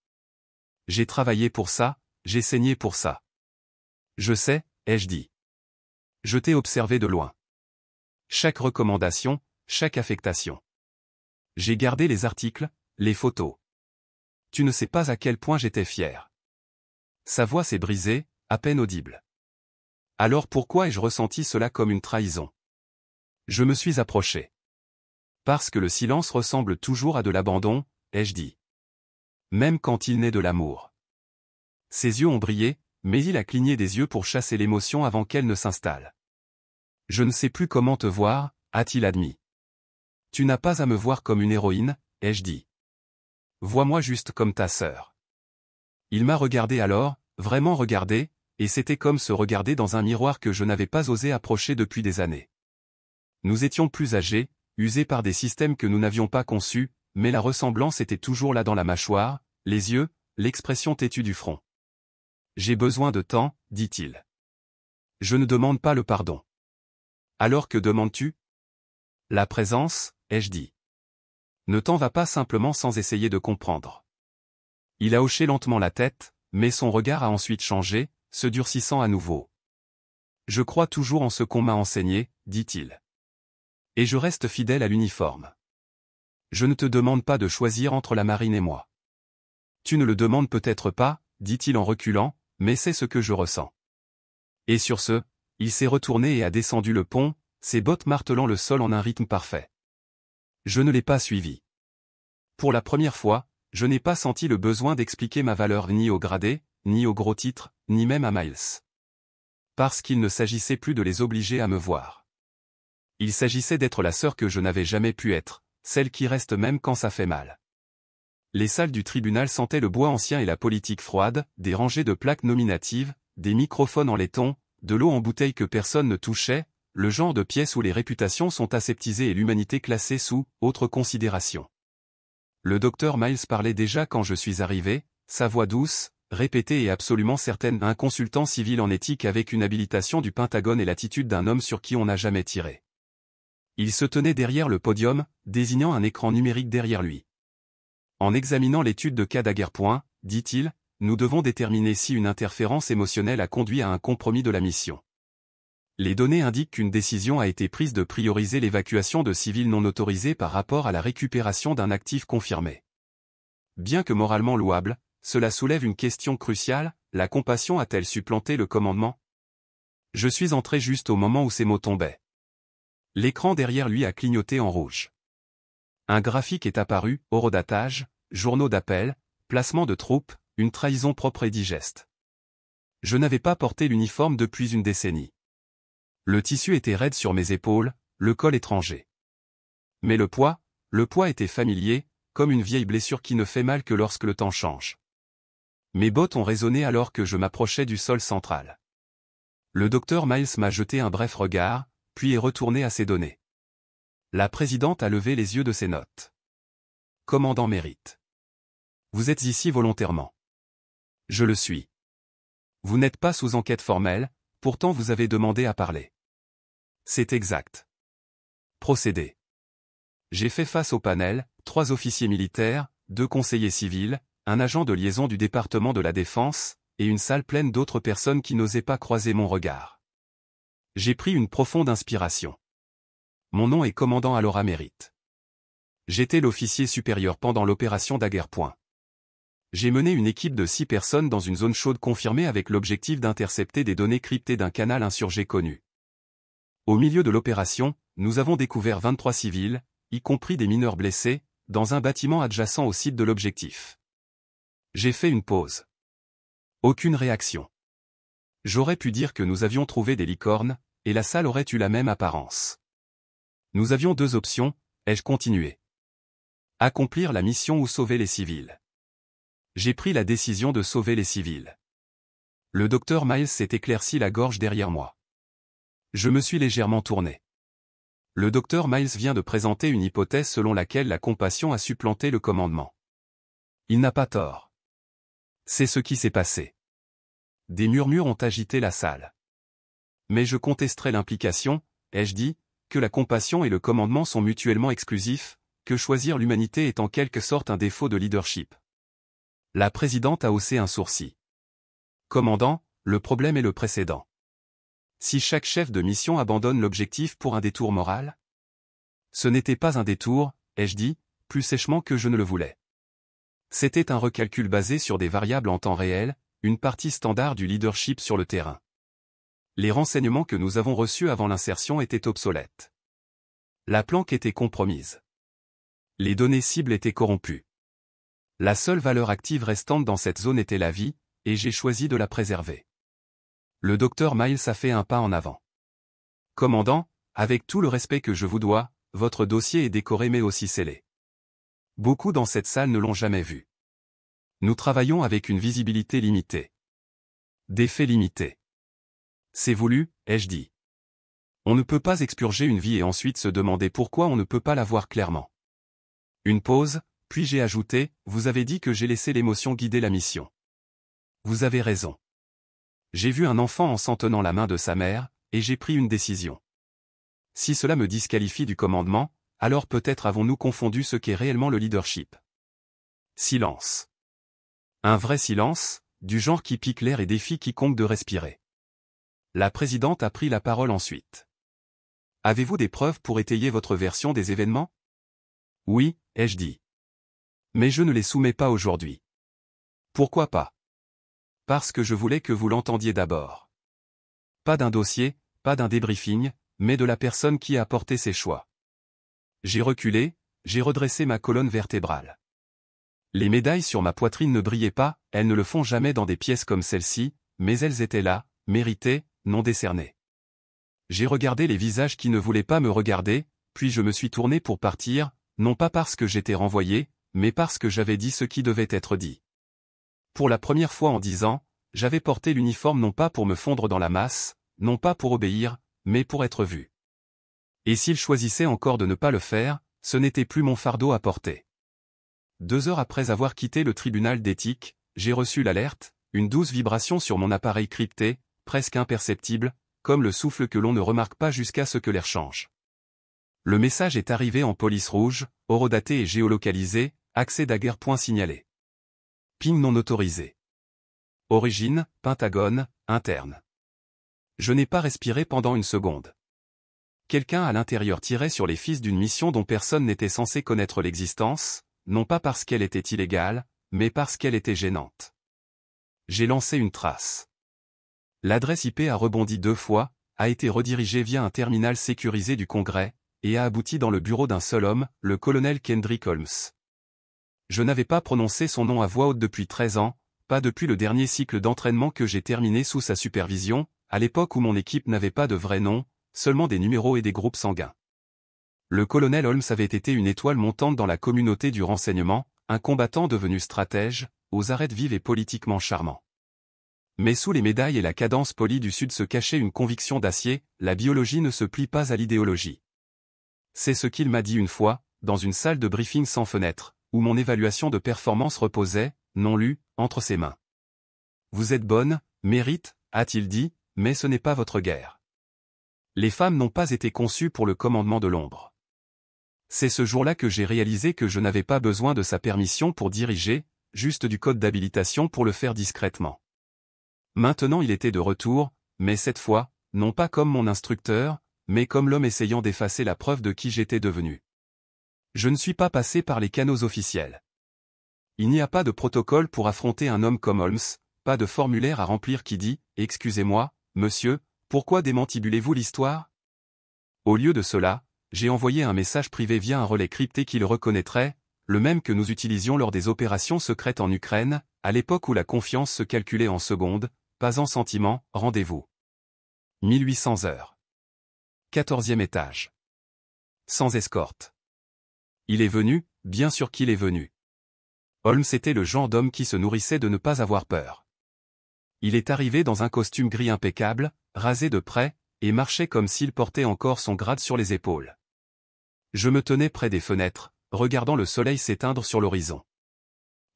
J'ai travaillé pour ça, j'ai saigné pour ça. Je sais, ai-je dit. Je t'ai observé de loin. Chaque recommandation, chaque affectation. J'ai gardé les articles, les photos. Tu ne sais pas à quel point j'étais fier. Sa voix s'est brisée, à peine audible. Alors pourquoi ai-je ressenti cela comme une trahison? Je me suis approché. Parce que le silence ressemble toujours à de l'abandon, ai-je dit. Même quand il naît de l'amour. Ses yeux ont brillé, mais il a cligné des yeux pour chasser l'émotion avant qu'elle ne s'installe. Je ne sais plus comment te voir, a-t-il admis. Tu n'as pas à me voir comme une héroïne, ai-je dit. Vois-moi juste comme ta sœur. Il m'a regardé alors, vraiment regardé, et c'était comme se regarder dans un miroir que je n'avais pas osé approcher depuis des années. Nous étions plus âgés, usés par des systèmes que nous n'avions pas conçus, mais la ressemblance était toujours là dans la mâchoire, les yeux, l'expression têtue du front. J'ai besoin de temps, dit-il. Je ne demande pas le pardon. Alors que demandes-tu? La présence, ai-je dit. Ne t'en va pas simplement sans essayer de comprendre. Il a hoché lentement la tête, mais son regard a ensuite changé, se durcissant à nouveau. Je crois toujours en ce qu'on m'a enseigné, dit-il. Et je reste fidèle à l'uniforme. Je ne te demande pas de choisir entre la marine et moi. Tu ne le demandes peut-être pas, dit-il en reculant, mais c'est ce que je ressens. Et sur ce, il s'est retourné et a descendu le pont, ses bottes martelant le sol en un rythme parfait. Je ne l'ai pas suivi. Pour la première fois, je n'ai pas senti le besoin d'expliquer ma valeur ni au gradé, ni au gros titre, ni même à Miles. Parce qu'il ne s'agissait plus de les obliger à me voir. Il s'agissait d'être la sœur que je n'avais jamais pu être, celle qui reste même quand ça fait mal. Les salles du tribunal sentaient le bois ancien et la politique froide, des rangées de plaques nominatives, des microphones en laiton, de l'eau en bouteille que personne ne touchait, le genre de pièces où les réputations sont aseptisées et l'humanité classée sous « autre considération ». Le docteur Miles parlait déjà quand je suis arrivé, sa voix douce, répétée et absolument certaine. Un consultant civil en éthique avec une habilitation du Pentagone et l'attitude d'un homme sur qui on n'a jamais tiré. Il se tenait derrière le podium, désignant un écran numérique derrière lui. En examinant l'étude de cas Daguerrepoint, dit-il, nous devons déterminer si une interférence émotionnelle a conduit à un compromis de la mission. Les données indiquent qu'une décision a été prise de prioriser l'évacuation de civils non autorisés par rapport à la récupération d'un actif confirmé. Bien que moralement louable, cela soulève une question cruciale, la compassion a-t-elle supplanté le commandement? Je suis entré juste au moment où ces mots tombaient. L'écran derrière lui a clignoté en rouge. Un graphique est apparu, horodatage, journaux d'appel, placement de troupes, une trahison propre et digeste. Je n'avais pas porté l'uniforme depuis une décennie. Le tissu était raide sur mes épaules, le col étranger. Mais le poids était familier, comme une vieille blessure qui ne fait mal que lorsque le temps change. Mes bottes ont résonné alors que je m'approchais du sol central. Le docteur Miles m'a jeté un bref regard, puis est retourné à ses données. La présidente a levé les yeux de ses notes. Commandant Merritt. Vous êtes ici volontairement. Je le suis. Vous n'êtes pas sous enquête formelle, pourtant vous avez demandé à parler. C'est exact. Procédez. J'ai fait face au panel, 3 officiers militaires, 2 conseillers civils, un agent de liaison du département de la Défense, et une salle pleine d'autres personnes qui n'osaient pas croiser mon regard. J'ai pris une profonde inspiration. Mon nom est commandant Alora Merritt. J'étais l'officier supérieur pendant l'opération Daggerpoint. J'ai mené une équipe de 6 personnes dans une zone chaude confirmée avec l'objectif d'intercepter des données cryptées d'un canal insurgé connu. Au milieu de l'opération, nous avons découvert 23 civils, y compris des mineurs blessés, dans un bâtiment adjacent au site de l'objectif. J'ai fait une pause. Aucune réaction. J'aurais pu dire que nous avions trouvé des licornes, et la salle aurait eu la même apparence. Nous avions 2 options, ai-je continué. Accomplir la mission ou sauver les civils. J'ai pris la décision de sauver les civils. Le docteur Miles s'est éclairci la gorge derrière moi. Je me suis légèrement tourné. Le docteur Miles vient de présenter une hypothèse selon laquelle la compassion a supplanté le commandement. Il n'a pas tort. C'est ce qui s'est passé. Des murmures ont agité la salle. Mais je contesterai l'implication, ai-je dit, que la compassion et le commandement sont mutuellement exclusifs, que choisir l'humanité est en quelque sorte un défaut de leadership. La présidente a haussé un sourcil. Commandant, le problème est le précédent. Si chaque chef de mission abandonne l'objectif pour un détour moral? Ce n'était pas un détour, ai-je dit, plus sèchement que je ne le voulais. C'était un recalcul basé sur des variables en temps réel, une partie standard du leadership sur le terrain. Les renseignements que nous avons reçus avant l'insertion étaient obsolètes. La planque était compromise. Les données cibles étaient corrompues. La seule valeur active restante dans cette zone était la vie, et j'ai choisi de la préserver. Le docteur Miles a fait un pas en avant. Commandant, avec tout le respect que je vous dois, votre dossier est décoré mais aussi scellé. Beaucoup dans cette salle ne l'ont jamais vu. Nous travaillons avec une visibilité limitée. Des faits limités. C'est voulu, ai-je dit. On ne peut pas expurger une vie et ensuite se demander pourquoi on ne peut pas la voir clairement. Une pause, puis j'ai ajouté, vous avez dit que j'ai laissé l'émotion guider la mission. Vous avez raison. J'ai vu un enfant en s'en tenant la main de sa mère, et j'ai pris une décision. Si cela me disqualifie du commandement, alors peut-être avons-nous confondu ce qu'est réellement le leadership. Silence. Un vrai silence, du genre qui pique l'air et défie quiconque de respirer. La présidente a pris la parole ensuite. Avez-vous des preuves pour étayer votre version des événements? Oui, ai-je dit. Mais je ne les soumets pas aujourd'hui. Pourquoi pas? Parce que je voulais que vous l'entendiez d'abord. Pas d'un dossier, pas d'un débriefing, mais de la personne qui a apporté ses choix. J'ai reculé, j'ai redressé ma colonne vertébrale. Les médailles sur ma poitrine ne brillaient pas, elles ne le font jamais dans des pièces comme celle-ci, mais elles étaient là, méritées, non décernées. J'ai regardé les visages qui ne voulaient pas me regarder, puis je me suis tourné pour partir, non pas parce que j'étais renvoyé, mais parce que j'avais dit ce qui devait être dit. Pour la première fois en 10 ans, j'avais porté l'uniforme non pas pour me fondre dans la masse, non pas pour obéir, mais pour être vu. Et s'il choisissait encore de ne pas le faire, ce n'était plus mon fardeau à porter. 2 heures après avoir quitté le tribunal d'éthique, j'ai reçu l'alerte, une douce vibration sur mon appareil crypté, presque imperceptible, comme le souffle que l'on ne remarque pas jusqu'à ce que l'air change. Le message est arrivé en police rouge, horodaté et géolocalisé, accès Daggerpoint signalé. Ping non autorisé. Origine, Pentagone, interne. Je n'ai pas respiré pendant une seconde. Quelqu'un à l'intérieur tirait sur les fils d'une mission dont personne n'était censé connaître l'existence, non pas parce qu'elle était illégale, mais parce qu'elle était gênante. J'ai lancé une trace. L'adresse IP a rebondi 2 fois, a été redirigée via un terminal sécurisé du Congrès, et a abouti dans le bureau d'un seul homme, le colonel Kendrick Holmes. Je n'avais pas prononcé son nom à voix haute depuis 13 ans, pas depuis le dernier cycle d'entraînement que j'ai terminé sous sa supervision, à l'époque où mon équipe n'avait pas de vrai nom, seulement des numéros et des groupes sanguins. Le colonel Holmes avait été une étoile montante dans la communauté du renseignement, un combattant devenu stratège, aux arêtes vives et politiquement charmant. Mais sous les médailles et la cadence polie du Sud se cachait une conviction d'acier, la biologie ne se plie pas à l'idéologie. C'est ce qu'il m'a dit une fois, dans une salle de briefing sans fenêtre, où mon évaluation de performance reposait, non lue, entre ses mains. Vous êtes bonne, mérite, a-t-il dit, mais ce n'est pas votre guerre. Les femmes n'ont pas été conçues pour le commandement de l'ombre. C'est ce jour-là que j'ai réalisé que je n'avais pas besoin de sa permission pour diriger, juste du code d'habilitation pour le faire discrètement. Maintenant il était de retour, mais cette fois, non pas comme mon instructeur, mais comme l'homme essayant d'effacer la preuve de qui j'étais devenu. Je ne suis pas passé par les canaux officiels. Il n'y a pas de protocole pour affronter un homme comme Holmes, pas de formulaire à remplir qui dit « Excusez-moi, monsieur, pourquoi démantibulez-vous l'histoire ?» Au lieu de cela, j'ai envoyé un message privé via un relais crypté qu'il reconnaîtrait, le même que nous utilisions lors des opérations secrètes en Ukraine, à l'époque où la confiance se calculait en secondes, pas en sentiments, rendez-vous. 1800 heures. 14e étage. Sans escorte. Il est venu, bien sûr qu'il est venu. Holmes était le genre d'homme qui se nourrissait de ne pas avoir peur. Il est arrivé dans un costume gris impeccable, rasé de près, et marchait comme s'il portait encore son grade sur les épaules. Je me tenais près des fenêtres, regardant le soleil s'éteindre sur l'horizon.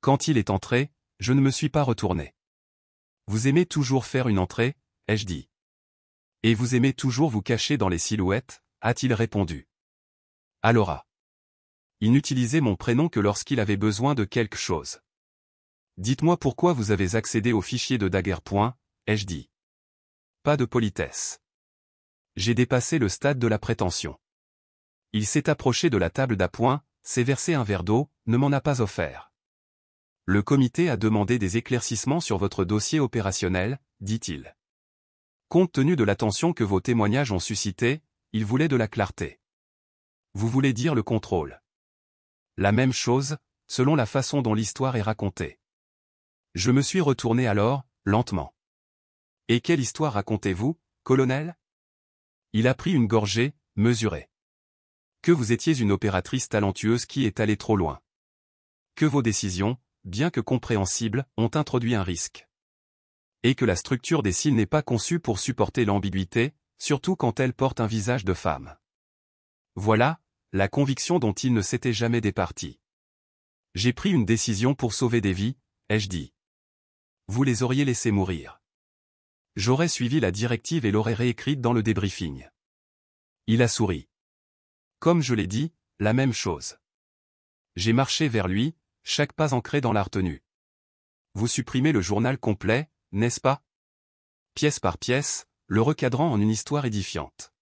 Quand il est entré, je ne me suis pas retourné. Vous aimez toujours faire une entrée, ai-je dit. Et vous aimez toujours vous cacher dans les silhouettes, a-t-il répondu. Alors. Il n'utilisait mon prénom que lorsqu'il avait besoin de quelque chose. Dites-moi pourquoi vous avez accédé au fichier de Daggerpoint, ai-je dit. Pas de politesse. J'ai dépassé le stade de la prétention. Il s'est approché de la table d'appoint, s'est versé un verre d'eau, ne m'en a pas offert. Le comité a demandé des éclaircissements sur votre dossier opérationnel, dit-il. Compte tenu de l'attention que vos témoignages ont suscité, il voulait de la clarté. Vous voulez dire le contrôle. La même chose, selon la façon dont l'histoire est racontée. Je me suis retourné alors, lentement. Et quelle histoire racontez-vous, colonel? Il a pris une gorgée, mesurée. Que vous étiez une opératrice talentueuse qui est allée trop loin. Que vos décisions, bien que compréhensibles, ont introduit un risque. Et que la structure des cils n'est pas conçue pour supporter l'ambiguïté, surtout quand elle porte un visage de femme. Voilà, la conviction dont il ne s'était jamais départi. J'ai pris une décision pour sauver des vies, ai-je dit. Vous les auriez laissés mourir. J'aurais suivi la directive et l'aurais réécrite dans le débriefing. Il a souri. Comme je l'ai dit, la même chose. J'ai marché vers lui, chaque pas ancré dans la retenue. Vous supprimez le journal complet, n'est-ce pas? Pièce par pièce, le recadrant en une histoire édifiante.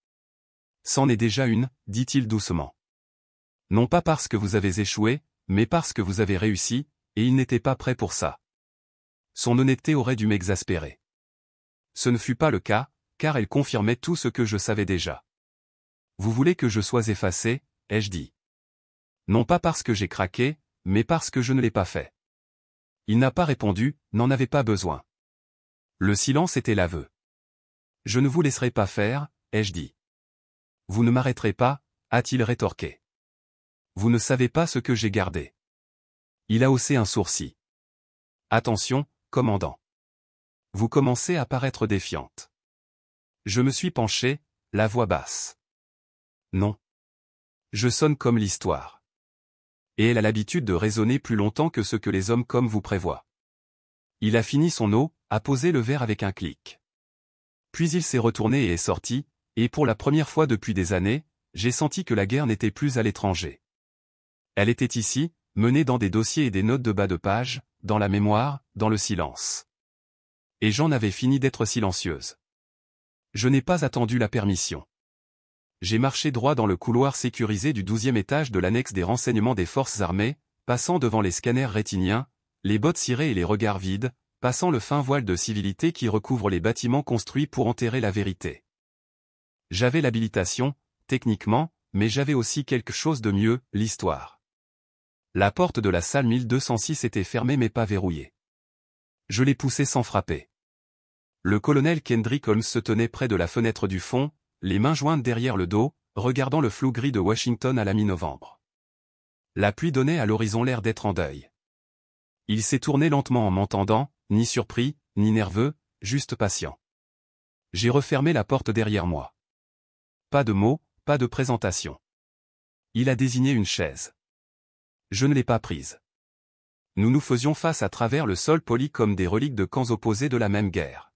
C'en est déjà une, dit-il doucement. Non pas parce que vous avez échoué, mais parce que vous avez réussi, et il n'était pas prêt pour ça. Son honnêteté aurait dû m'exaspérer. Ce ne fut pas le cas, car elle confirmait tout ce que je savais déjà. Vous voulez que je sois effacé, ai-je dit. Non pas parce que j'ai craqué, mais parce que je ne l'ai pas fait. Il n'a pas répondu, n'en avait pas besoin. Le silence était l'aveu. Je ne vous laisserai pas faire, ai-je dit. Vous ne m'arrêterez pas, a-t-il rétorqué. Vous ne savez pas ce que j'ai gardé. Il a haussé un sourcil. Attention, commandant. Vous commencez à paraître défiante. Je me suis penché, la voix basse. Non. Je sonne comme l'histoire. Et elle a l'habitude de raisonner plus longtemps que ce que les hommes comme vous prévoient. Il a fini son eau, a posé le verre avec un clic. Puis il s'est retourné et est sorti, et pour la première fois depuis des années, j'ai senti que la guerre n'était plus à l'étranger. Elle était ici, menée dans des dossiers et des notes de bas de page, dans la mémoire, dans le silence. Et j'en avais fini d'être silencieuse. Je n'ai pas attendu la permission. J'ai marché droit dans le couloir sécurisé du 12e étage de l'annexe des renseignements des forces armées, passant devant les scanners rétiniens, les bottes cirées et les regards vides, passant le fin voile de civilité qui recouvre les bâtiments construits pour enterrer la vérité. J'avais l'habilitation, techniquement, mais j'avais aussi quelque chose de mieux, l'histoire. La porte de la salle 1206 était fermée mais pas verrouillée. Je l'ai poussée sans frapper. Le colonel Kendrick Holmes se tenait près de la fenêtre du fond, les mains jointes derrière le dos, regardant le flou gris de Washington à la mi-novembre. La pluie donnait à l'horizon l'air d'être en deuil. Il s'est tourné lentement en m'entendant, ni surpris, ni nerveux, juste patient. J'ai refermé la porte derrière moi. Pas de mots, pas de présentation. Il a désigné une chaise. Je ne l'ai pas prise. Nous nous faisions face à travers le sol poli comme des reliques de camps opposés de la même guerre.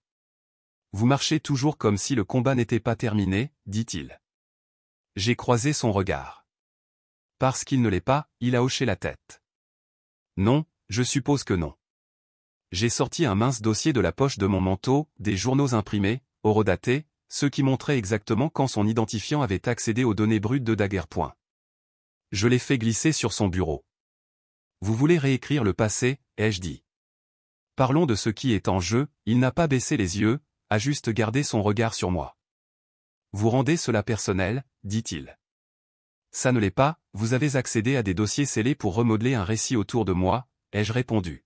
Vous marchez toujours comme si le combat n'était pas terminé, dit-il. J'ai croisé son regard. Parce qu'il ne l'est pas, il a hoché la tête. Non, je suppose que non. J'ai sorti un mince dossier de la poche de mon manteau, des journaux imprimés, horodatés, ceux qui montraient exactement quand son identifiant avait accédé aux données brutes de Daguerrepoint. Je l'ai fait glisser sur son bureau. Vous voulez réécrire le passé, ai-je dit. Parlons de ce qui est en jeu, il n'a pas baissé les yeux, a juste gardé son regard sur moi. Vous rendez cela personnel, dit-il. Ça ne l'est pas, vous avez accédé à des dossiers scellés pour remodeler un récit autour de moi, ai-je répondu.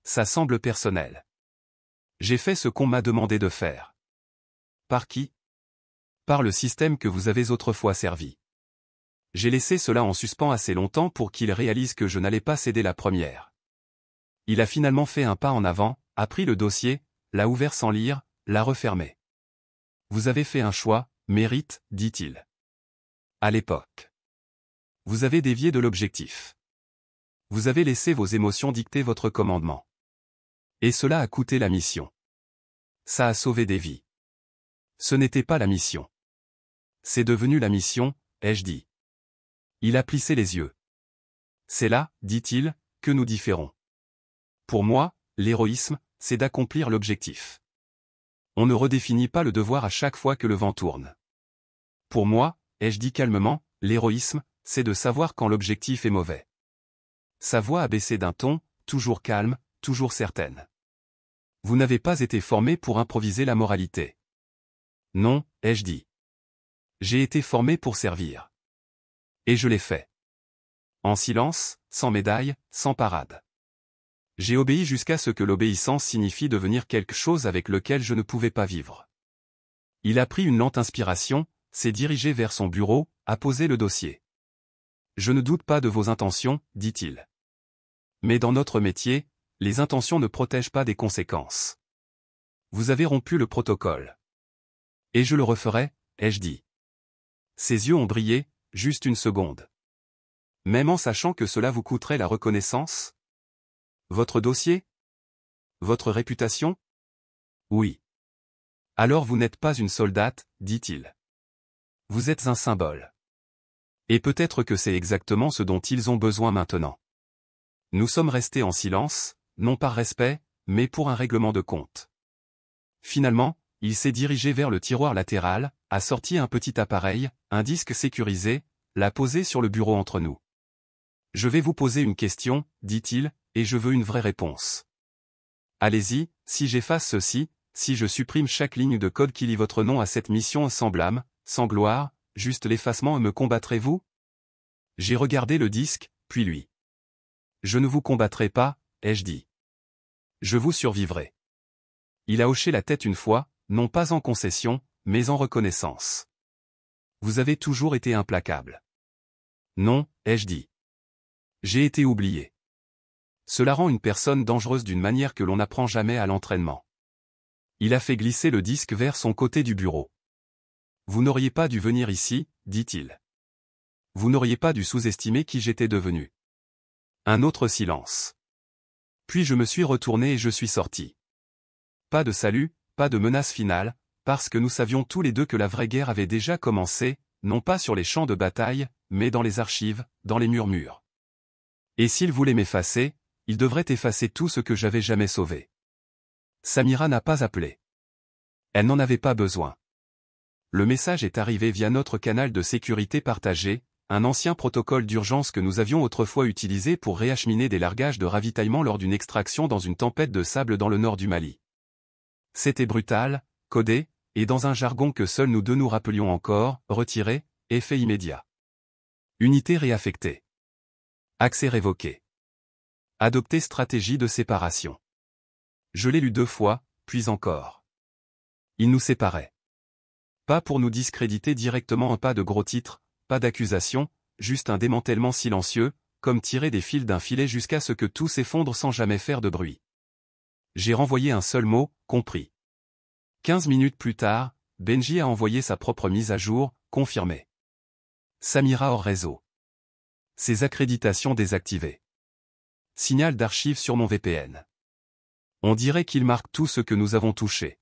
Ça semble personnel. J'ai fait ce qu'on m'a demandé de faire. Par qui? Par le système que vous avez autrefois servi. J'ai laissé cela en suspens assez longtemps pour qu'il réalise que je n'allais pas céder la première. Il a finalement fait un pas en avant, a pris le dossier, l'a ouvert sans lire, l'a refermé. Vous avez fait un choix, mérite, dit-il. À l'époque. Vous avez dévié de l'objectif. Vous avez laissé vos émotions dicter votre commandement. Et cela a coûté la mission. Ça a sauvé des vies. Ce n'était pas la mission. C'est devenu la mission, ai-je dit. Il a plissé les yeux. C'est là, dit-il, que nous différons. Pour moi, l'héroïsme, c'est d'accomplir l'objectif. On ne redéfinit pas le devoir à chaque fois que le vent tourne. Pour moi, ai-je dit calmement, l'héroïsme, c'est de savoir quand l'objectif est mauvais. Sa voix a baissé d'un ton, toujours calme, toujours certaine. Vous n'avez pas été formé pour improviser la moralité. Non, ai-je dit. J'ai été formé pour servir. Et je l'ai fait. En silence, sans médaille, sans parade. J'ai obéi jusqu'à ce que l'obéissance signifie devenir quelque chose avec lequel je ne pouvais pas vivre. Il a pris une lente inspiration, s'est dirigé vers son bureau, a posé le dossier. Je ne doute pas de vos intentions, dit-il. Mais dans notre métier, les intentions ne protègent pas des conséquences. Vous avez rompu le protocole. Et je le referai, ai-je dit. Ses yeux ont brillé, juste une seconde. Même en sachant que cela vous coûterait la reconnaissance? Votre dossier? Votre réputation? Oui. Alors vous n'êtes pas une soldate, dit-il. Vous êtes un symbole. Et peut-être que c'est exactement ce dont ils ont besoin maintenant. Nous sommes restés en silence, non par respect, mais pour un règlement de compte. Finalement, il s'est dirigé vers le tiroir latéral, a sorti un petit appareil, un disque sécurisé, l'a posé sur le bureau entre nous. Je vais vous poser une question, dit-il, et je veux une vraie réponse. Allez-y, si j'efface ceci, si je supprime chaque ligne de code qui lie votre nom à cette mission sans blâme, sans gloire, juste l'effacement, me combattrez-vous? J'ai regardé le disque, puis lui. Je ne vous combattrai pas, ai-je dit. Je vous survivrai. Il a hoché la tête une fois, non pas en concession, mais en reconnaissance. Vous avez toujours été implacable. Non, ai-je dit. J'ai été oublié. Cela rend une personne dangereuse d'une manière que l'on n'apprend jamais à l'entraînement. Il a fait glisser le disque vers son côté du bureau. Vous n'auriez pas dû venir ici, dit-il. Vous n'auriez pas dû sous-estimer qui j'étais devenu. Un autre silence. Puis je me suis retourné et je suis sorti. Pas de salut, pas de menace finale, parce que nous savions tous les deux que la vraie guerre avait déjà commencé, non pas sur les champs de bataille, mais dans les archives, dans les murmures. Et s'il voulait m'effacer, il devrait effacer tout ce que j'avais jamais sauvé. Samira n'a pas appelé. Elle n'en avait pas besoin. Le message est arrivé via notre canal de sécurité partagé, un ancien protocole d'urgence que nous avions autrefois utilisé pour réacheminer des largages de ravitaillement lors d'une extraction dans une tempête de sable dans le nord du Mali. C'était brutal, codé, et dans un jargon que seuls nous deux nous rappelions encore, retiré, effet immédiat. Unité réaffectée. Accès révoqué. Adopter stratégie de séparation. Je l'ai lu 2 fois, puis encore. Il nous séparait. Pas pour nous discréditer directement, pas de gros titres, pas d'accusation, juste un démantèlement silencieux, comme tirer des fils d'un filet jusqu'à ce que tout s'effondre sans jamais faire de bruit. J'ai renvoyé un seul mot, compris. 15 minutes plus tard, Benji a envoyé sa propre mise à jour, confirmée. Samira hors réseau. Ses accréditations désactivées. Signal d'archives sur mon VPN. On dirait qu'il marque tout ce que nous avons touché.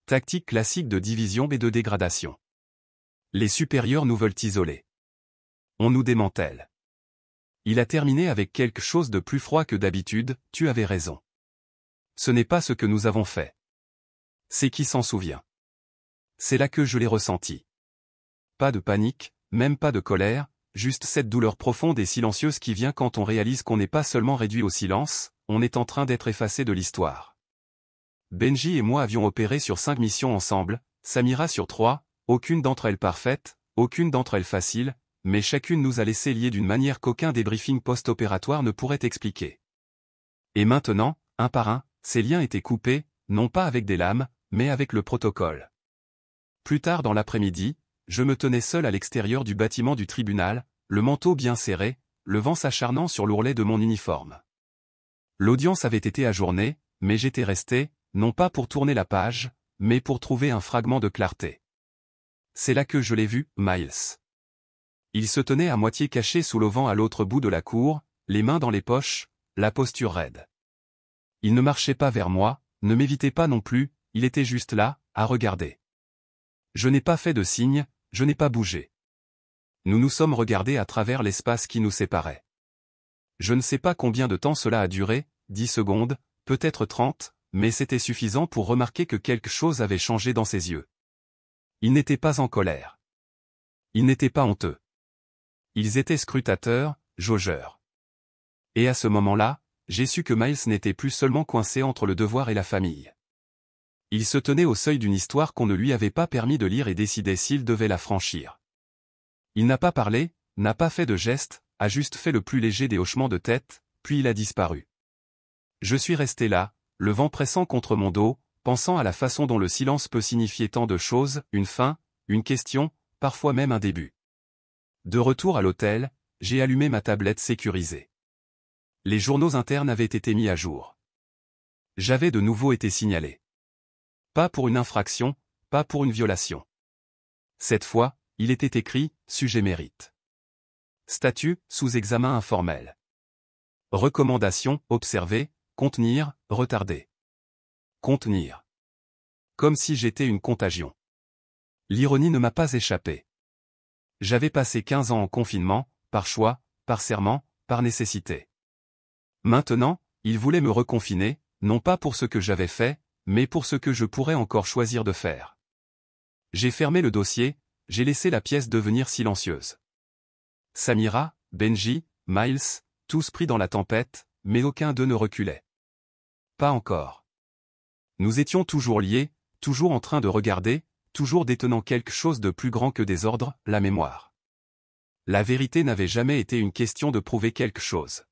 Tactique classique de division et de dégradation. Les supérieurs nous veulent isoler. On nous démantèle. Il a terminé avec quelque chose de plus froid que d'habitude, tu avais raison. Ce n'est pas ce que nous avons fait. C'est qui s'en souvient. C'est là que je l'ai ressenti. Pas de panique, même pas de colère, juste cette douleur profonde et silencieuse qui vient quand on réalise qu'on n'est pas seulement réduit au silence, on est en train d'être effacé de l'histoire. Benji et moi avions opéré sur 5 missions ensemble, Samira sur 3, aucune d'entre elles parfaite, aucune d'entre elles facile, mais chacune nous a laissé liés d'une manière qu'aucun débriefing post-opératoire ne pourrait expliquer. Et maintenant, un par un, ces liens étaient coupés, non pas avec des lames, mais avec le protocole. Plus tard dans l'après-midi, je me tenais seul à l'extérieur du bâtiment du tribunal, le manteau bien serré, le vent s'acharnant sur l'ourlet de mon uniforme. L'audience avait été ajournée, mais j'étais resté, non pas pour tourner la page, mais pour trouver un fragment de clarté. C'est là que je l'ai vu, Miles. Il se tenait à moitié caché sous l'auvent à l'autre bout de la cour, les mains dans les poches, la posture raide. Il ne marchait pas vers moi, ne m'évitait pas non plus, il était juste là, à regarder. Je n'ai pas fait de signe, je n'ai pas bougé. Nous nous sommes regardés à travers l'espace qui nous séparait. Je ne sais pas combien de temps cela a duré, 10 secondes, peut-être 30, mais c'était suffisant pour remarquer que quelque chose avait changé dans ses yeux. Il n'était pas en colère. Il n'était pas honteux. Ils étaient scrutateurs, jaugeurs. Et à ce moment-là, j'ai su que Miles n'était plus seulement coincé entre le devoir et la famille. Il se tenait au seuil d'une histoire qu'on ne lui avait pas permis de lire et décidait s'il devait la franchir. Il n'a pas parlé, n'a pas fait de geste, a juste fait le plus léger des hochements de tête, puis il a disparu. Je suis resté là, le vent pressant contre mon dos, pensant à la façon dont le silence peut signifier tant de choses, une fin, une question, parfois même un début. De retour à l'hôtel, j'ai allumé ma tablette sécurisée. Les journaux internes avaient été mis à jour. J'avais de nouveau été signalé. Pas pour une infraction, pas pour une violation. Cette fois, il était écrit « Sujet mérite ». Statut, sous examen informel. Recommandation, observer, contenir, retarder. Contenir. Comme si j'étais une contagion. L'ironie ne m'a pas échappé. J'avais passé 15 ans en confinement, par choix, par serment, par nécessité. Maintenant, il voulait me reconfiner, non pas pour ce que j'avais fait, mais pour ce que je pourrais encore choisir de faire. J'ai fermé le dossier, j'ai laissé la pièce devenir silencieuse. Samira, Benji, Miles, tous pris dans la tempête, mais aucun d'eux ne reculait. Pas encore. Nous étions toujours liés, toujours en train de regarder, toujours détenant quelque chose de plus grand que des ordres, la mémoire. La vérité n'avait jamais été une question de prouver quelque chose.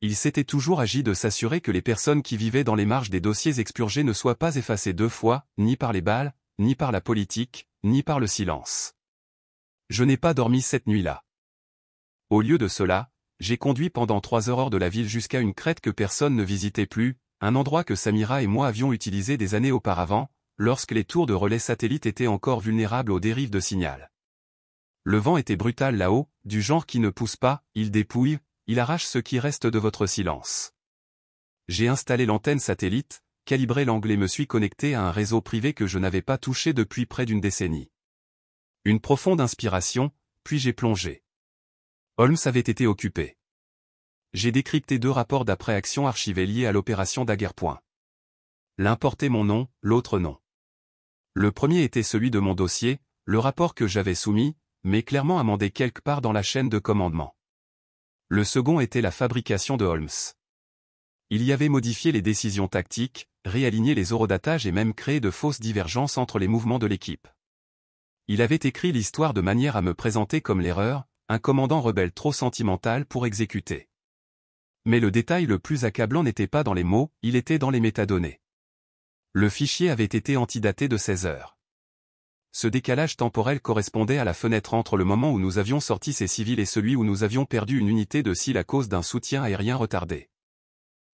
Il s'était toujours agi de s'assurer que les personnes qui vivaient dans les marges des dossiers expurgés ne soient pas effacées 2 fois, ni par les balles, ni par la politique, ni par le silence. Je n'ai pas dormi cette nuit-là. Au lieu de cela, j'ai conduit pendant 3 heures hors de la ville jusqu'à une crête que personne ne visitait plus, un endroit que Samira et moi avions utilisé des années auparavant, lorsque les tours de relais satellites étaient encore vulnérables aux dérives de signal. Le vent était brutal là-haut, du genre qui ne pousse pas, il dépouille, il arrache ce qui reste de votre silence. J'ai installé l'antenne satellite, calibré l'angle et me suis connecté à un réseau privé que je n'avais pas touché depuis près d'une décennie. Une profonde inspiration, puis j'ai plongé. Holmes avait été occupé. J'ai décrypté 2 rapports d'après-action archivés liés à l'opération Daggerpoint. L'un portait mon nom, l'autre non. Le premier était celui de mon dossier, le rapport que j'avais soumis, mais clairement amendé quelque part dans la chaîne de commandement. Le second était la fabrication de Holmes. Il y avait modifié les décisions tactiques, réaligné les horodatages et même créé de fausses divergences entre les mouvements de l'équipe. Il avait écrit l'histoire de manière à me présenter comme l'erreur, un commandant rebelle trop sentimental pour exécuter. Mais le détail le plus accablant n'était pas dans les mots, il était dans les métadonnées. Le fichier avait été antidaté de 16 heures. Ce décalage temporel correspondait à la fenêtre entre le moment où nous avions sorti ces civils et celui où nous avions perdu une unité de SEAL à cause d'un soutien aérien retardé.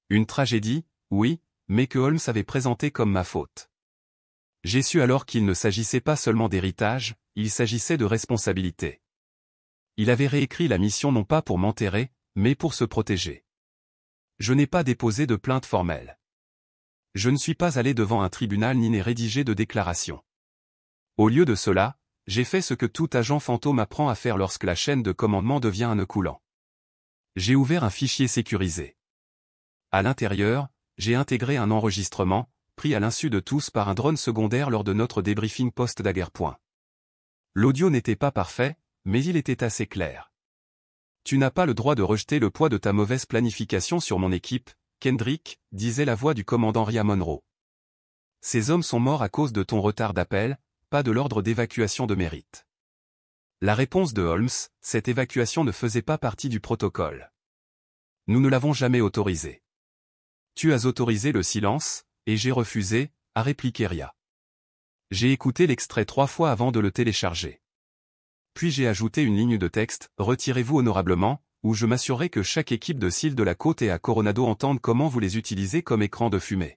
Une tragédie, oui, mais que Holmes avait présenté comme ma faute. J'ai su alors qu'il ne s'agissait pas seulement d'héritage, il s'agissait de responsabilité. Il avait réécrit la mission non pas pour m'enterrer, mais pour se protéger. Je n'ai pas déposé de plainte formelle. Je ne suis pas allé devant un tribunal ni n'ai rédigé de déclaration. Au lieu de cela, j'ai fait ce que tout agent fantôme apprend à faire lorsque la chaîne de commandement devient un nœud coulant. J'ai ouvert un fichier sécurisé. À l'intérieur, j'ai intégré un enregistrement, pris à l'insu de tous par un drone secondaire lors de notre débriefing post-Daggerpoint. L'audio n'était pas parfait, mais il était assez clair. Tu n'as pas le droit de rejeter le poids de ta mauvaise planification sur mon équipe, Kendrick, disait la voix du commandant Rhea Monroe. Ces hommes sont morts à cause de ton retard d'appel, pas de l'ordre d'évacuation de mérite. La réponse de Holmes, cette évacuation ne faisait pas partie du protocole. Nous ne l'avons jamais autorisé. Tu as autorisé le silence, et j'ai refusé, a répliqué Rhea. J'ai écouté l'extrait 3 fois avant de le télécharger. Puis j'ai ajouté une ligne de texte, retirez-vous honorablement, où je m'assurerai que chaque équipe de SEAL de la côte et à Coronado entende comment vous les utilisez comme écran de fumée.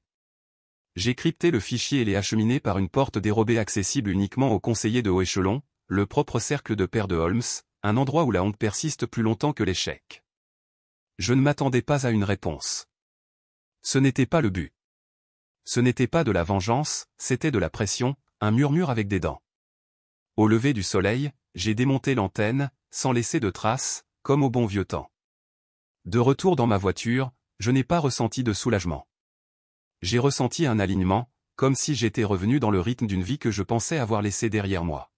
J'ai crypté le fichier et l'ai acheminé par une porte dérobée accessible uniquement aux conseillers de haut échelon, le propre cercle de pair de Holmes, un endroit où la honte persiste plus longtemps que l'échec. Je ne m'attendais pas à une réponse. Ce n'était pas le but. Ce n'était pas de la vengeance, c'était de la pression, un murmure avec des dents. Au lever du soleil, j'ai démonté l'antenne, sans laisser de traces, comme au bon vieux temps. De retour dans ma voiture, je n'ai pas ressenti de soulagement. J'ai ressenti un alignement, comme si j'étais revenu dans le rythme d'une vie que je pensais avoir laissée derrière moi.